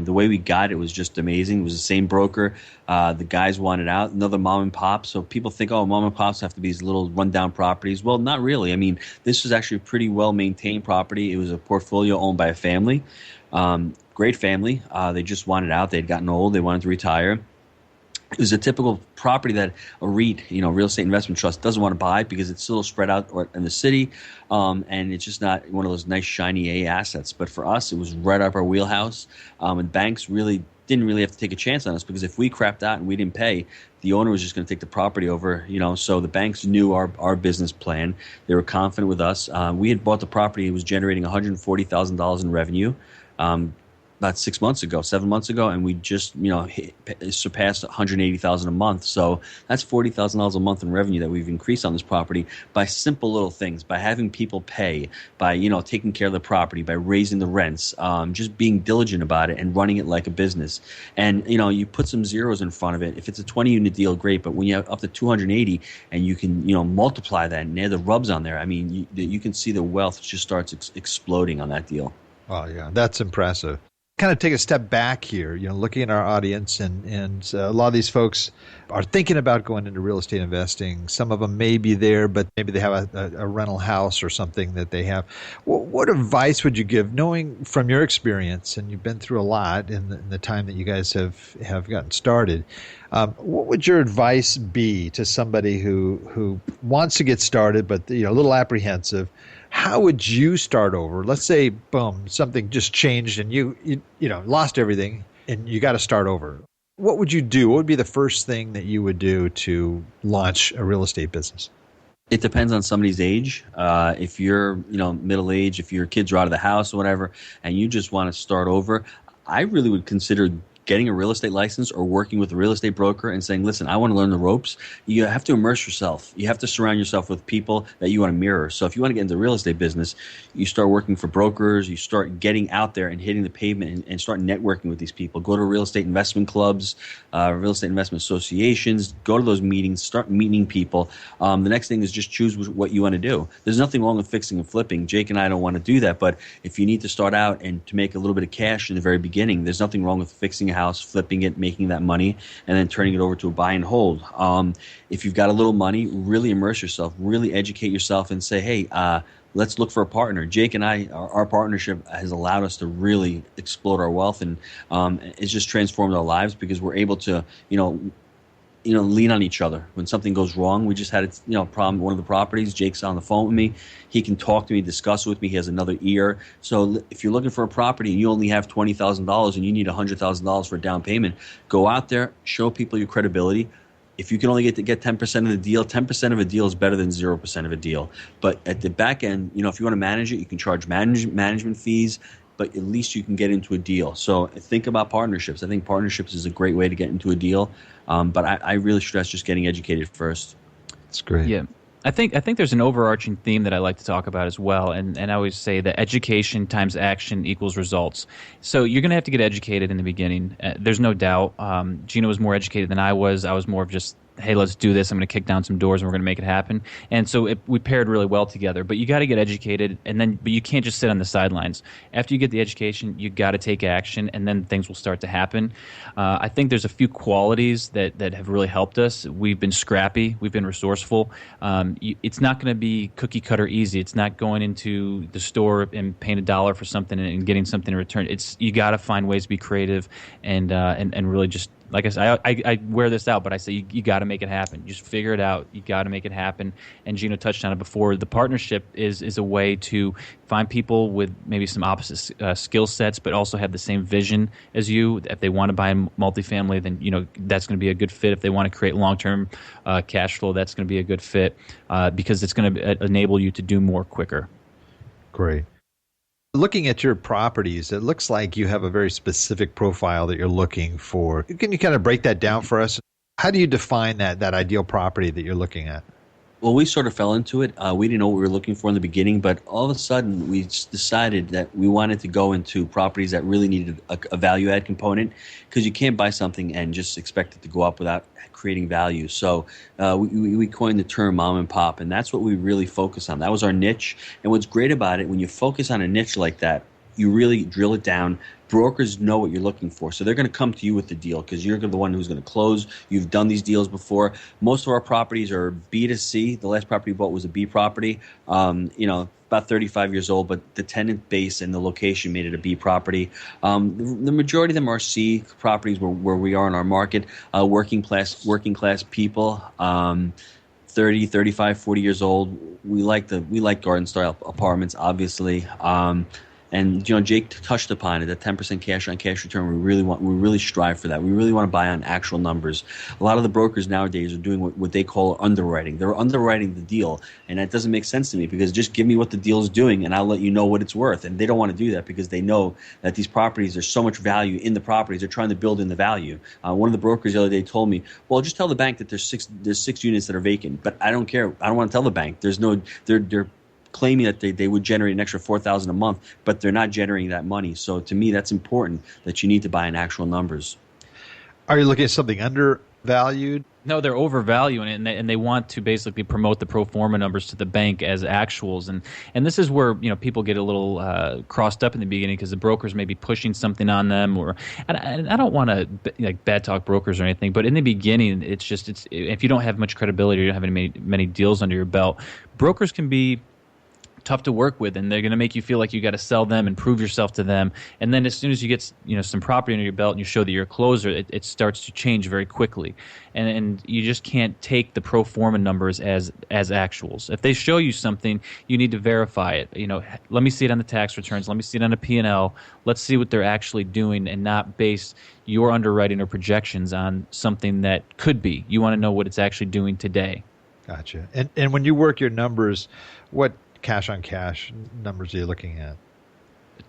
The way we got it was just amazing. It was the same broker. The guys wanted out. Another mom and pop. So people think, oh, mom and pops have to be these little rundown properties. Well, not really. I mean, this was actually a pretty well-maintained property. It was a portfolio owned by a family. Great family. They just wanted out. They'd gotten old. They wanted to retire. It was a typical property that a REIT, real estate investment trust, doesn't want to buy because it's still spread out in the city, and it's just not one of those nice shiny A assets. But for us, it was right up our wheelhouse, and banks didn't really have to take a chance on us because if we crapped out and we didn't pay, the owner was just going to take the property over. So the banks knew our business plan. They were confident with us. We had bought the property; it was generating $140,000 in revenue. About 7 months ago, and we just surpassed $180,000 a month. So that's $40,000 a month in revenue that we've increased on this property by simple little things, by having people pay, by taking care of the property, by raising the rents, just being diligent about it and running it like a business. And you put some zeros in front of it. If it's a 20-unit deal, great. But when you have up to 280, and you can multiply that and add the rubs on there, I mean you can see the wealth just starts exploding on that deal. Oh yeah, that's impressive. Kind of take a step back here, looking at our audience, and a lot of these folks are thinking about going into real estate investing. Some of them may be there, but maybe they have a rental house or something that they have. What advice would you give, knowing from your experience, and you've been through a lot in the time that you guys have gotten started, what would your advice be to somebody who wants to get started but a little apprehensive? How would you start over? Let's say, boom, something just changed and you lost everything and you got to start over. What would you do? What would be the first thing that you would do to launch a real estate business? It depends on somebody's age. If you're, middle age, if your kids are out of the house or whatever, and you just want to start over, I really would consider getting a real estate license or working with a real estate broker and saying, listen, I want to learn the ropes. You have to immerse yourself. You have to surround yourself with people that you want to mirror. So if you want to get into the real estate business, you start working for brokers, you start getting out there and hitting the pavement and start networking with these people. Go to real estate investment clubs, real estate investment associations, go to those meetings, start meeting people. The next thing is just choose what you want to do. There's nothing wrong with fixing and flipping. Jake and I don't want to do that, but if you need to start out and to make a little bit of cash in the very beginning, there's nothing wrong with fixing a house, flipping it, making that money, and then turning it over to a buy and hold. If you've got a little money, really immerse yourself, really educate yourself and say, hey, let's look for a partner. Jake and I, our partnership has allowed us to really explode our wealth, and it's just transformed our lives because we're able to, lean on each other when something goes wrong. We just had a problem with one of the properties. Jake's on the phone with me. He can talk to me, discuss with me. He has another ear. So if you're looking for a property and you only have $20,000 and you need $100,000 for a down payment, go out there, show people your credibility. If you can only get 10% of the deal, 10% of a deal is better than 0% of a deal. But at the back end, if you want to manage it, you can charge management fees, but at least you can get into a deal. So think about partnerships. I think partnerships is a great way to get into a deal. But I really stress just getting educated first. That's great. Yeah. I think there's an overarching theme that I like to talk about as well, and I always say that education times action equals results. So you're going to have to get educated in the beginning. There's no doubt. Gino was more educated than I was. I was more of just hey, let's do this. I'm going to kick down some doors and we're going to make it happen. And so we paired really well together. But you got to get educated, but you can't just sit on the sidelines. After you get the education, you got to take action, and then things will start to happen. I think there's a few qualities that have really helped us. We've been scrappy. We've been resourceful. It's not going to be cookie cutter easy. It's not going into the store and paying $1 for something and getting something in return. You got to find ways to be creative and really just, like I said, I wear this out, but I say you got to make it happen. Just figure it out. You got to make it happen. And Gino touched on it before. The partnership is a way to find people with maybe some opposite skill sets, but also have the same vision as you. If they want to buy multifamily, then that's going to be a good fit. If they want to create long-term cash flow, that's going to be a good fit because it's going to enable you to do more quicker. Great. Looking at your properties, it looks like you have a very specific profile that you're looking for. Can you kind of break that down for us? How do you define that ideal property that you're looking at? Well, we sort of fell into it. We didn't know what we were looking for in the beginning, but all of a sudden we just decided that we wanted to go into properties that really needed a value add component, because you can't buy something and just expect it to go up without creating value. So we coined the term mom and pop, and that's what we really focus on. That was our niche. And what's great about it, when you focus on a niche like that, you really drill it down. Brokers know what you're looking for, so they're going to come to you with the deal because you're the one who's going to close. You've done these deals before. Most of our properties are B to C. The last property we bought was a B property. About 35 years old, but the tenant base and the location made it a B property. The majority of them are C properties where we are in our market. Working class people. 30, 35, 40 years old. We like garden style apartments, obviously. And Jake touched upon it, that 10% cash on cash return. We really strive for that. We really want to buy on actual numbers. A lot of the brokers nowadays are doing what they call underwriting. They're underwriting the deal, and that doesn't make sense to me, because just give me what the deal is doing and I'll let you know what it's worth. And they don't want to do that because they know that these properties, there's so much value in the properties. They're trying to build in the value. One of the brokers the other day told me, well, just tell the bank that there's six units that are vacant. But I don't care. I don't want to tell the bank. They're claiming that they would generate an extra $4,000 a month, but they're not generating that money. So to me, that's important, that you need to buy in actual numbers. Are you looking at something undervalued? No, they're overvaluing it, and they want to basically promote the Proforma numbers to the bank as actuals. And this is where people get a little crossed up in the beginning because the brokers may be pushing something on them, and I don't want to bad talk brokers or anything, but in the beginning, it's if you don't have much credibility or you don't have many deals under your belt, brokers can be tough to work with, and they're going to make you feel like you got to sell them and prove yourself to them. And then as soon as you get some property under your belt and you show that you're a closer, it starts to change very quickly. And you just can't take the pro forma numbers as actuals. If they show you something, you need to verify it. Let me see it on the tax returns. Let me see it on a P&L. Let's see what they're actually doing, and not base your underwriting or projections on something that could be. You want to know what it's actually doing today. Gotcha. And when you work your numbers, what cash on cash numbers are you looking at?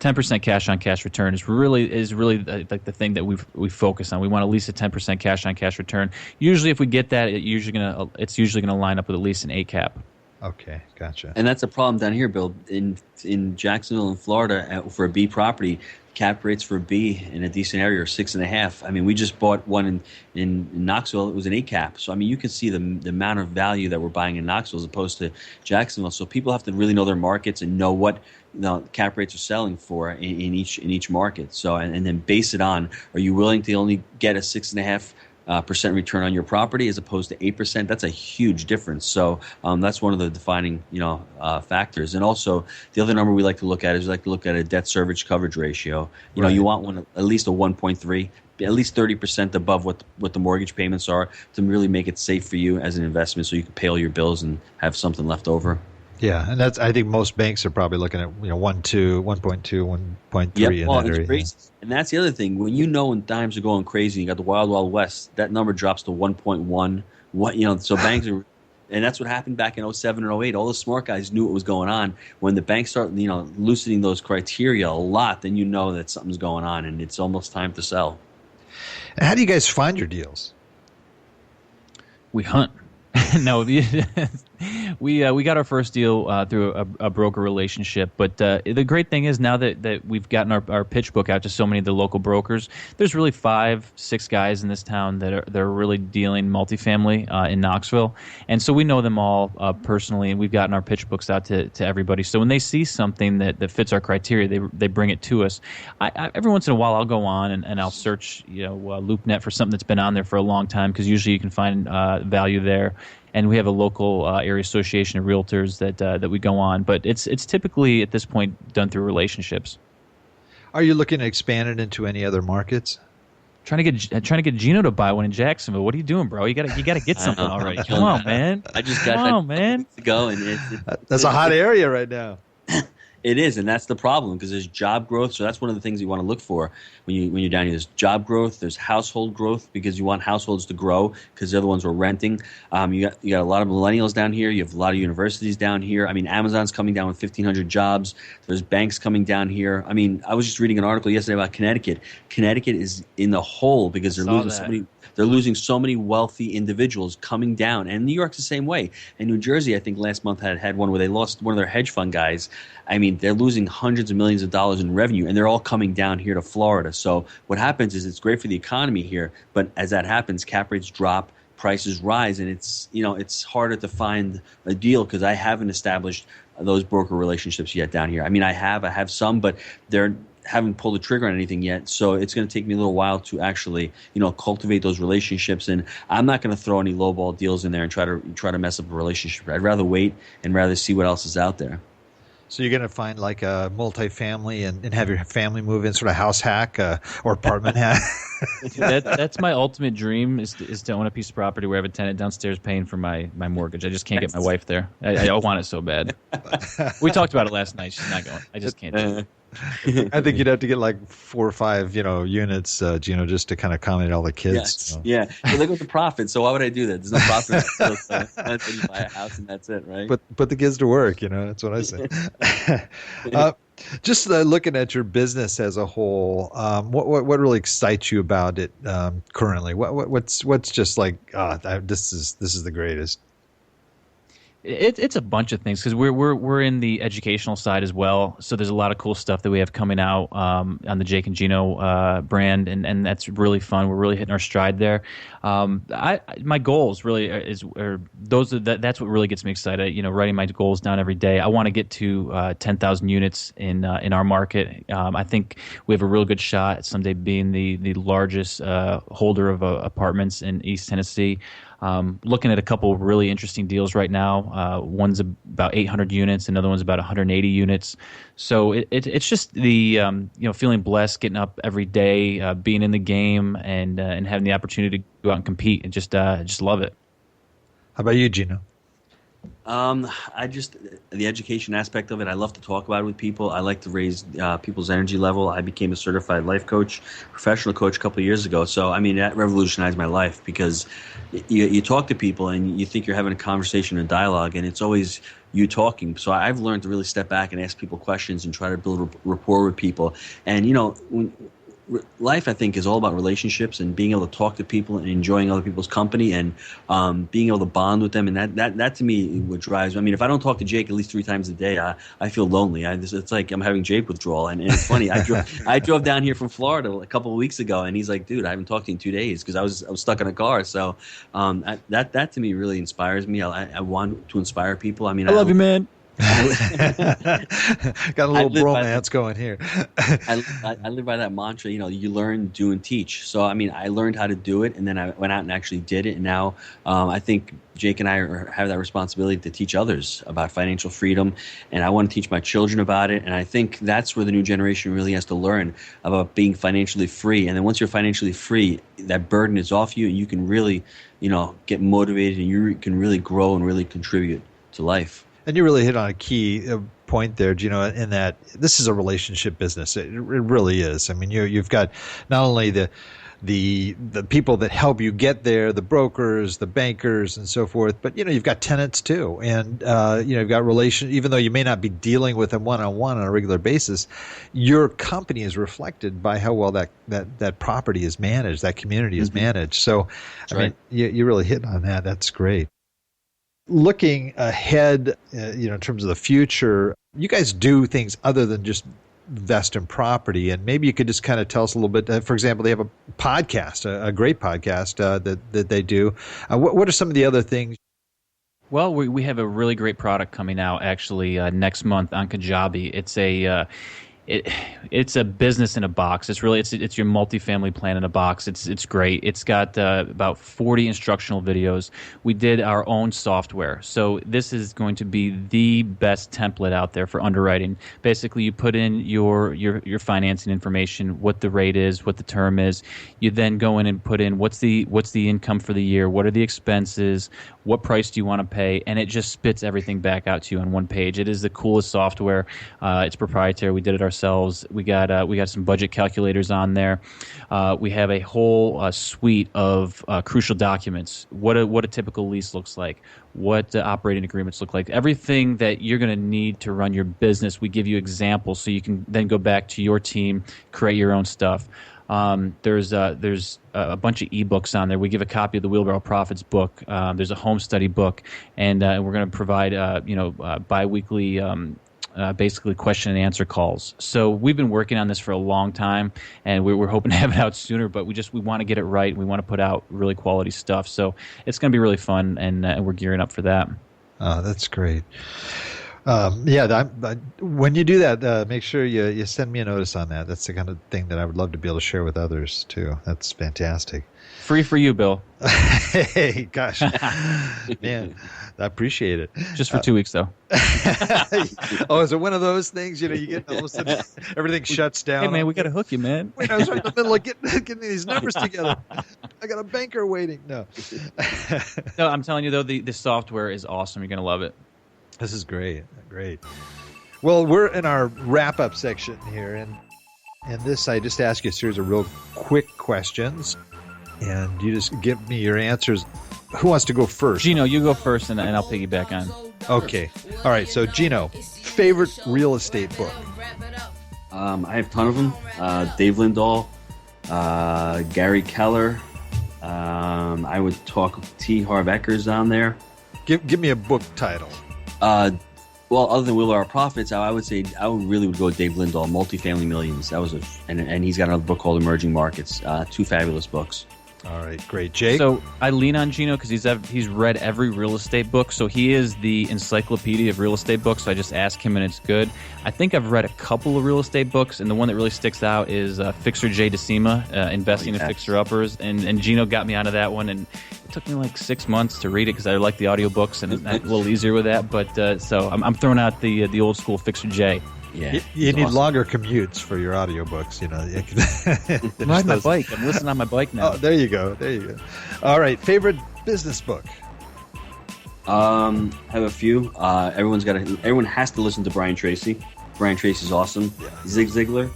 10% cash on cash return is really like the thing that we focus on. We want at least a 10% cash on cash return. Usually, if we get that, it's usually gonna line up with at least an 8 cap. Okay, gotcha. And that's a problem down here, Bill. In Jacksonville and Florida, for a B property, cap rates for B in a decent area are 6.5. I mean, we just bought one in Knoxville. It was an 8 cap. So I mean, you can see the amount of value that we're buying in Knoxville as opposed to Jacksonville. So people have to really know their markets and know what cap rates are selling for in each market. So and then base it on, are you willing to only get a 6.5% return on your property as opposed to 8%? That's a huge difference. So that's one of the defining factors. And also the other number we like to look at is a debt service coverage ratio. You want one at least a 1.3, at least 30% above what the mortgage payments are, to really make it safe for you as an investment, so you can pay all your bills and have something left over. Yeah, and I think most banks are probably looking at 1.2, 1.3 yep. in Well, that area. It's crazy. And that's the other thing. When times are going crazy, you got the wild, wild west, that number drops to 1.1. So banks are, and that's what happened back in 07 and 08. All the smart guys knew what was going on. When the banks start, loosening those criteria a lot, then you know that something's going on, and it's almost time to sell. And how do you guys find your deals? We hunt. No, we got our first deal through a broker relationship. But the great thing is now that we've gotten our pitch book out to so many of the local brokers, there's really 5-6 guys in this town that are really dealing multifamily in Knoxville, and so we know them all personally, and we've gotten our pitch books out to everybody. So when they see something that fits our criteria, they bring it to us. I every once in a while I'll go on and I'll search LoopNet for something that's been on there for a long time, because usually you can find value there. And we have a local area association of realtors that we go on, but it's typically at this point done through relationships. Are you looking to expand it into any other markets? Trying to get Gino to buy one in Jacksonville. What are you doing, bro? You gotta get something already. Come on, man. I just got to go, and that's a hot area right now. It is, and that's the problem, because there's job growth. So that's one of the things you want to look for when you're down here. There's job growth, there's household growth, because you want households to grow, because they're the ones who are renting. You got a lot of millennials down here. You have a lot of universities down here. I mean, Amazon's coming down with 1,500 jobs. There's banks coming down here. I mean, I was just reading an article yesterday about Connecticut. Connecticut is in the hole because they're losing so many. They're losing so many wealthy individuals coming down. And New York's the same way. And New Jersey, I think last month had one where they lost one of their hedge fund guys. I mean, they're losing hundreds of millions of dollars in revenue, and they're all coming down here to Florida. So what happens is it's great for the economy here, but as that happens, cap rates drop, prices rise, and it's harder to find a deal because I haven't established those broker relationships yet down here. I mean, I have some, but they're haven't pulled the trigger on anything yet, so it's going to take me a little while to actually, cultivate those relationships. And I'm not going to throw any lowball deals in there and try to mess up a relationship. I'd rather wait and rather see what else is out there. So you're going to find like a multifamily and have your family move in, sort of house hack or apartment hack. That's my ultimate dream is to own a piece of property where I have a tenant downstairs paying for my mortgage. I just can't get my wife there. I want it so bad. We talked about it last night. She's not going. I just can't do it. I think you'd have to get like 4 or 5, units, Gino, just to kind of accommodate all the kids. Yes. So. Yeah. Well, they go to profit, so why would I do that? There's no profit. That's when you buy a house and that's it, right? But put the kids to work, that's what I say. Just looking at your business as a whole, what really excites you about it currently? What's just like, this is the greatest? It's a bunch of things, because we're in the educational side as well. So there's a lot of cool stuff that we have coming out on the Jake and Gino brand, and that's really fun. We're really hitting our stride there. My goals really that's what really gets me excited. Writing my goals down every day. I want to get to 10,000 units in our market. I think we have a real good shot at someday being the largest holder of apartments in East Tennessee. Looking at a couple of really interesting deals right now. One's about 800 units, another one's about 180 units. So it's just the feeling blessed, getting up every day, being in the game, and having the opportunity to go out and compete, and just love it. How about you, Gino? The education aspect of it, I love to talk about it with people. I like to raise people's energy level. I became a certified life coach, professional coach a couple of years ago. So, that revolutionized my life, because you talk to people and you think you're having a conversation, a dialogue, and it's always you talking. So I've learned to really step back and ask people questions and try to build rapport with people. And, life, I think, is all about relationships and being able to talk to people and enjoying other people's company and being able to bond with them. And that to me, what drives me. If I don't talk to Jake at least 3 times a day, I feel lonely. It's like I'm having Jake withdrawal. And it's funny. I drove down here from Florida a couple of weeks ago, and he's like, "Dude, I haven't talked to you in 2 days," because I was stuck in a car. So that to me really inspires me. I want to inspire people. I love you, man. Got a little bromance going here. I live by that mantra, you learn, do, and teach. So, I learned how to do it, and then I went out and actually did it. And now I think Jake and I have that responsibility to teach others about financial freedom, and I want to teach my children about it. And I think that's where the new generation really has to learn about being financially free. And then once you're financially free, that burden is off you, and you can really, get motivated, and you can really grow and really contribute to life. And you really hit on a key point there, Gino, in that this is a relationship business. It really is. You've got not only the people that help you get there, the brokers, the bankers, and so forth, but you've got tenants too, and you've got even though you may not be dealing with them one-on-one on a regular basis, your company is reflected by how well that property is managed, that community is managed. So, right. You really hit on that. That's great. looking ahead, in terms of the future, you guys do things other than just invest in property, and maybe you could just kind of tell us a little bit. For example, they have a podcast, a great podcast that they do. What are some of the other things? Well, we have a really great product coming out actually next month on Kajabi. It's a business in a box. It's your multifamily plan in a box. It's great. It's got about 40 instructional videos. We did our own software, so this is going to be the best template out there for underwriting. Basically, you put in your financing information, what the rate is, what the term is. You then go in and put in what's the income for the year, what are the expenses, what price do you want to pay, and it just spits everything back out to you on one page. It is the coolest software. It's proprietary. We did it ourselves. We got some budget calculators on there. We have a whole suite of crucial documents. What a typical lease looks like. What operating agreements look like. Everything that you're going to need to run your business. We give you examples so you can then go back to your team, create your own stuff. There's a bunch of ebooks on there. We give a copy of the Wheelbarrow Profits book. There's a home study book, and we're going to provide biweekly basically question and answer calls. So we've been working on this for a long time, and we're hoping to have it out sooner. But we want to get it right. We want to put out really quality stuff. So it's going to be really fun, and we're gearing up for that. Oh, that's great. When you do that, make sure you send me a notice on that. That's the kind of thing that I would love to be able to share with others too. That's fantastic. Free for you, Bill. Hey, gosh, man, I appreciate it. Just for 2 weeks, though. Oh, is it one of those things? You get all of a sudden everything shuts down. Hey, man, we got to hook you, man. Wait, I was right in the middle of getting these numbers together. I got a banker waiting. No, no, I'm telling you though, the software is awesome. You're gonna love it. This is great. Well, we're in our wrap-up section here, and in this, I just ask you a series of real quick questions, and you just give me your answers. Who wants to go first? Gino, you go first, and I'll piggyback on. Okay. All right. So, Gino, favorite real estate book? I have a ton of them. Dave Lindahl, Gary Keller. I would talk T. Harv Ekers on there. Give me a book title. Well, other than Wheelbarrow Profits, I would say I really would go with Dave Lindahl, Multifamily Millions. That was and he's got another book called Emerging Markets. Two fabulous books. All right, great. Jake? So I lean on Gino because he's read every real estate book. So he is the encyclopedia of real estate books. So I just ask him and it's good. I think I've read a couple of real estate books, and the one that really sticks out is Fixer J. DeSima, Investing in Fixer Uppers. And Gino got me onto that one, and it took me like 6 months to read it because I like the audiobooks, and it's a little easier with that. But so I'm throwing out the old school Fixer J. Yeah, you need awesome. Longer commutes for your audiobooks, I'm riding my bike. I'm listening on my bike now. Oh, there you go. All right, favorite business book? I have a few. Everyone has to listen to Brian Tracy. Brian Tracy's awesome. Yeah. Zig Ziglar,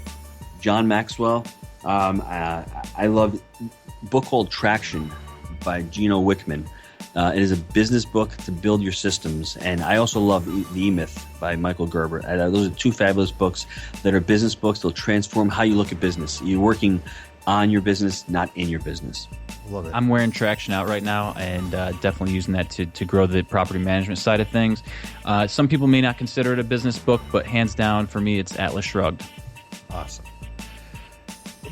John Maxwell. I love a book called Traction by Gino Wickman. It is a business book to build your systems. And I also love The E-Myth by Michael Gerber. Those are two fabulous books that are business books. They'll transform how you look at business. You're working on your business, not in your business. Love it. I'm wearing Traction out right now, and definitely using that to grow the property management side of things. Some people may not consider it a business book, but hands down for me, it's Atlas Shrugged. Awesome.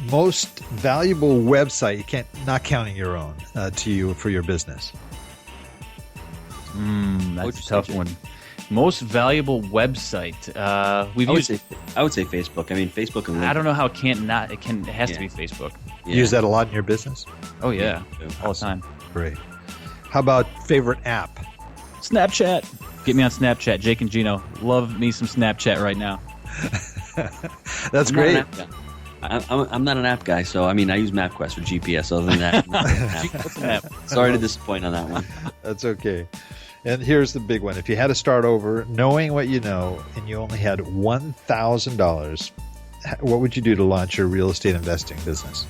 Most valuable website, not counting your own, to you for your business? That's a tough one. Most valuable website. I would say Facebook. I mean, Facebook and LinkedIn. I don't know how it has to be Facebook. Yeah. Use that a lot in your business? Oh, yeah. All the time. Great. How about favorite app? Snapchat. Get me on Snapchat, Jake and Gino. Love me some Snapchat right now. That's great. I'm not an app guy, so I use MapQuest for GPS. Other than that, what's an app? Sorry to disappoint on that one. That's okay. And here's the big one. If you had to start over, knowing what you know, and you only had $1,000, what would you do to launch your real estate investing business?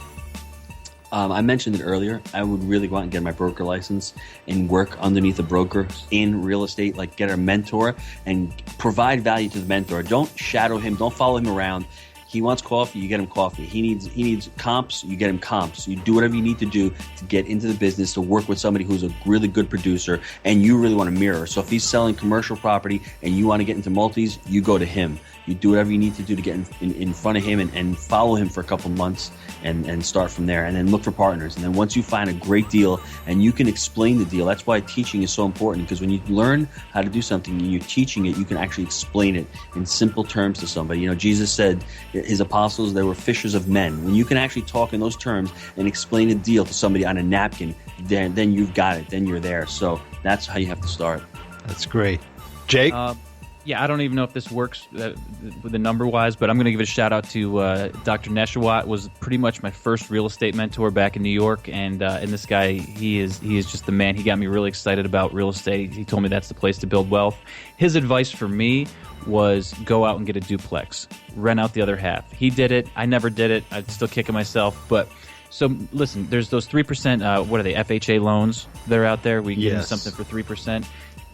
I mentioned it earlier. I would really go out and get my broker license and work underneath a broker in real estate, like get a mentor and provide value to the mentor. Don't shadow him. Don't follow him around. He wants coffee, you get him coffee. He needs comps, you get him comps. You do whatever you need to do to get into the business, to work with somebody who's a really good producer, and you really want to mirror. So if he's selling commercial property and you want to get into multis, you go to him. You do whatever you need to do to get in front of him and follow him for a couple months and start from there. And then look for partners. And then once you find a great deal and you can explain the deal, that's why teaching is so important, because when you learn how to do something and you're teaching it, you can actually explain it in simple terms to somebody. You know, Jesus said his apostles, they were fishers of men. When you can actually talk in those terms and explain a deal to somebody on a napkin, then you've got it. Then you're there. So that's how you have to start. That's great. Jake? Yeah, I don't even know if this works with the number-wise, but I'm going to give a shout-out to Dr. Neshawat. Was pretty much my first real estate mentor back in New York, and this guy, he is just the man. He got me really excited about real estate. He told me that's the place to build wealth. His advice for me was go out and get a duplex, rent out the other half. He did it. I never did it. I'm still kicking myself, but... So listen, there's those 3%, what are they, FHA loans that are out there? We give you something for 3%.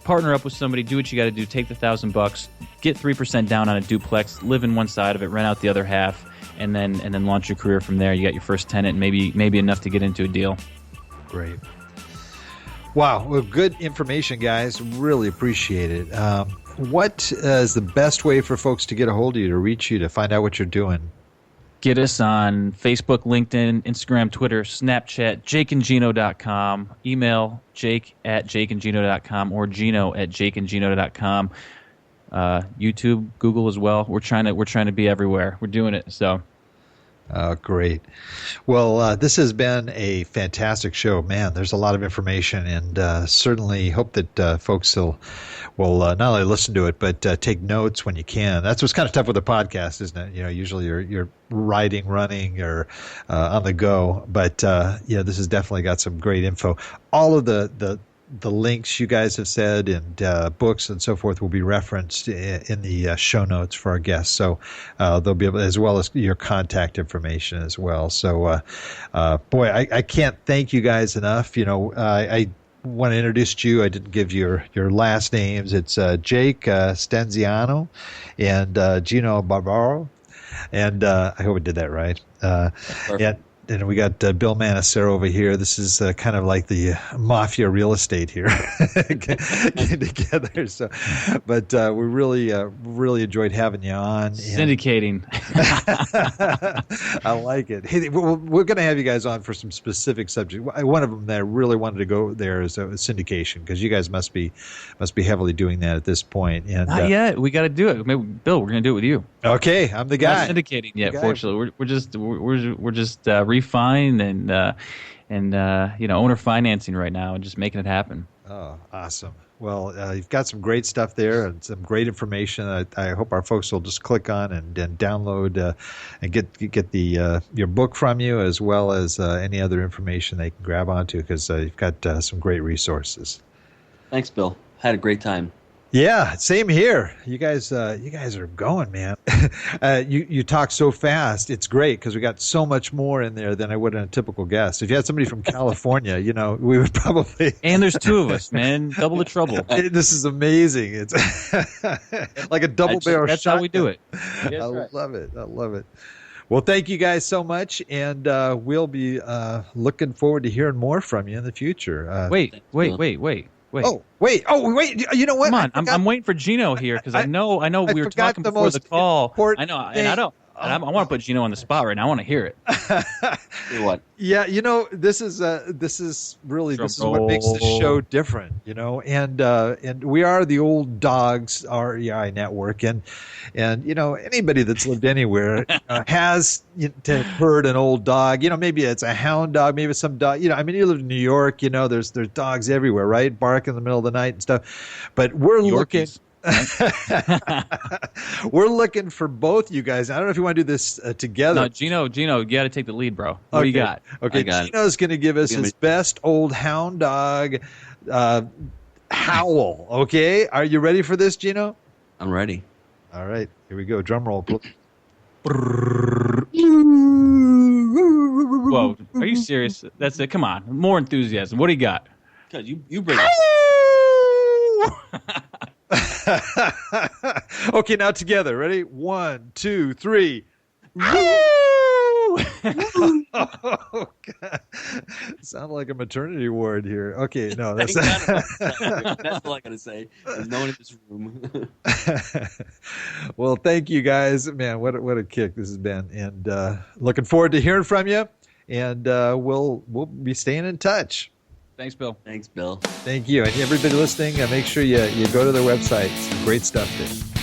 Partner up with somebody, do what you got to do, take the $1,000, get 3% down on a duplex, live in one side of it, rent out the other half, and then launch your career from there. You got your first tenant, and maybe enough to get into a deal. Great. Wow. Well, good information, guys. Really appreciate it. What is the best way for folks to get a hold of you, to reach you, to find out what you're doing? Get us on Facebook, LinkedIn, Instagram, Twitter, Snapchat, jakeandgino.com, email jake@jakeandgino.com or gino@jakeandgino.com, YouTube, Google as well. We're trying to be everywhere. We're doing it. So. Great. Well, this has been a fantastic show. Man, there's a lot of information, and certainly hope that folks will not only listen to it, but take notes when you can. That's what's kind of tough with a podcast, isn't it? You know, usually you're riding, running, or on the go. But this has definitely got some great info. All of the links you guys have said and books and so forth will be referenced in the show notes for our guests. So they'll be able, as well as your contact information as well. So, boy, I can't thank you guys enough. You know, I want to introduce you. I didn't give your last names. It's Jake Stenziano and Gino Barbaro. And I hope I did that right. And we got Bill Manassero over here. This is kind of like the mafia real estate here getting together. So, but we really enjoyed having you on. Syndicating. I like it. Hey, we're going to have you guys on for some specific subjects. One of them that I really wanted to go there is syndication, because you guys must be heavily doing that at this point. And not yet. We got to do it. Maybe, Bill, we're going to do it with you. Okay, I'm the guy. Not syndicating yet, fortunately. We're just refine and owner financing right now and just making it happen. Oh, awesome. Well, you've got some great stuff there and some great information. I hope our folks will just click on and download and get the your book from you, as well as any other information they can grab onto, because you've got some great resources. Thanks, Bill. Had a great time. Yeah, same here. You guys are going, man. You talk so fast. It's great, because we got so much more in there than I would in a typical guest. If you had somebody from California, we would probably. And there's two of us, man. Double the trouble. This is amazing. It's like a double barrel shotgun. That's how we do it. I love it. I love it. Well, thank you guys so much, and we'll be looking forward to hearing more from you in the future. Wait. Oh, wait. You know what? Come on. I'm waiting for Gino here, because I know we were talking before the call. I know, and I don't. I want to put Gino on the spot right now. I want to hear it. What? Yeah, this is really what makes the show different, and we are the Old Dogs REI network, and anybody that's lived anywhere has heard an old dog. Maybe it's a hound dog, maybe it's some dog. You live in New York. There's dogs everywhere, right? Bark in the middle of the night and stuff. But we're looking. We're looking for both you guys. I don't know if you want to do this together. No, Gino, you got to take the lead, bro. What do you got? Okay, Gino's going to give us his best old hound dog howl. Okay, are you ready for this, Gino? I'm ready. All right, here we go. Drum roll. Whoa, are you serious? That's it. Come on, more enthusiasm. What do you got? Because you bring it. Okay, now together. Ready? 1, 2, 3. Oh, God. Sound like a maternity ward here. Okay, no, that's that's all I gotta say. There's no one in this room. Well, thank you guys, man. What a kick this has been, and looking forward to hearing from you. And we'll be staying in touch. Thanks, Bill. Thanks, Bill. Thank you, and everybody listening. Make sure you go to their website. Some great stuff there.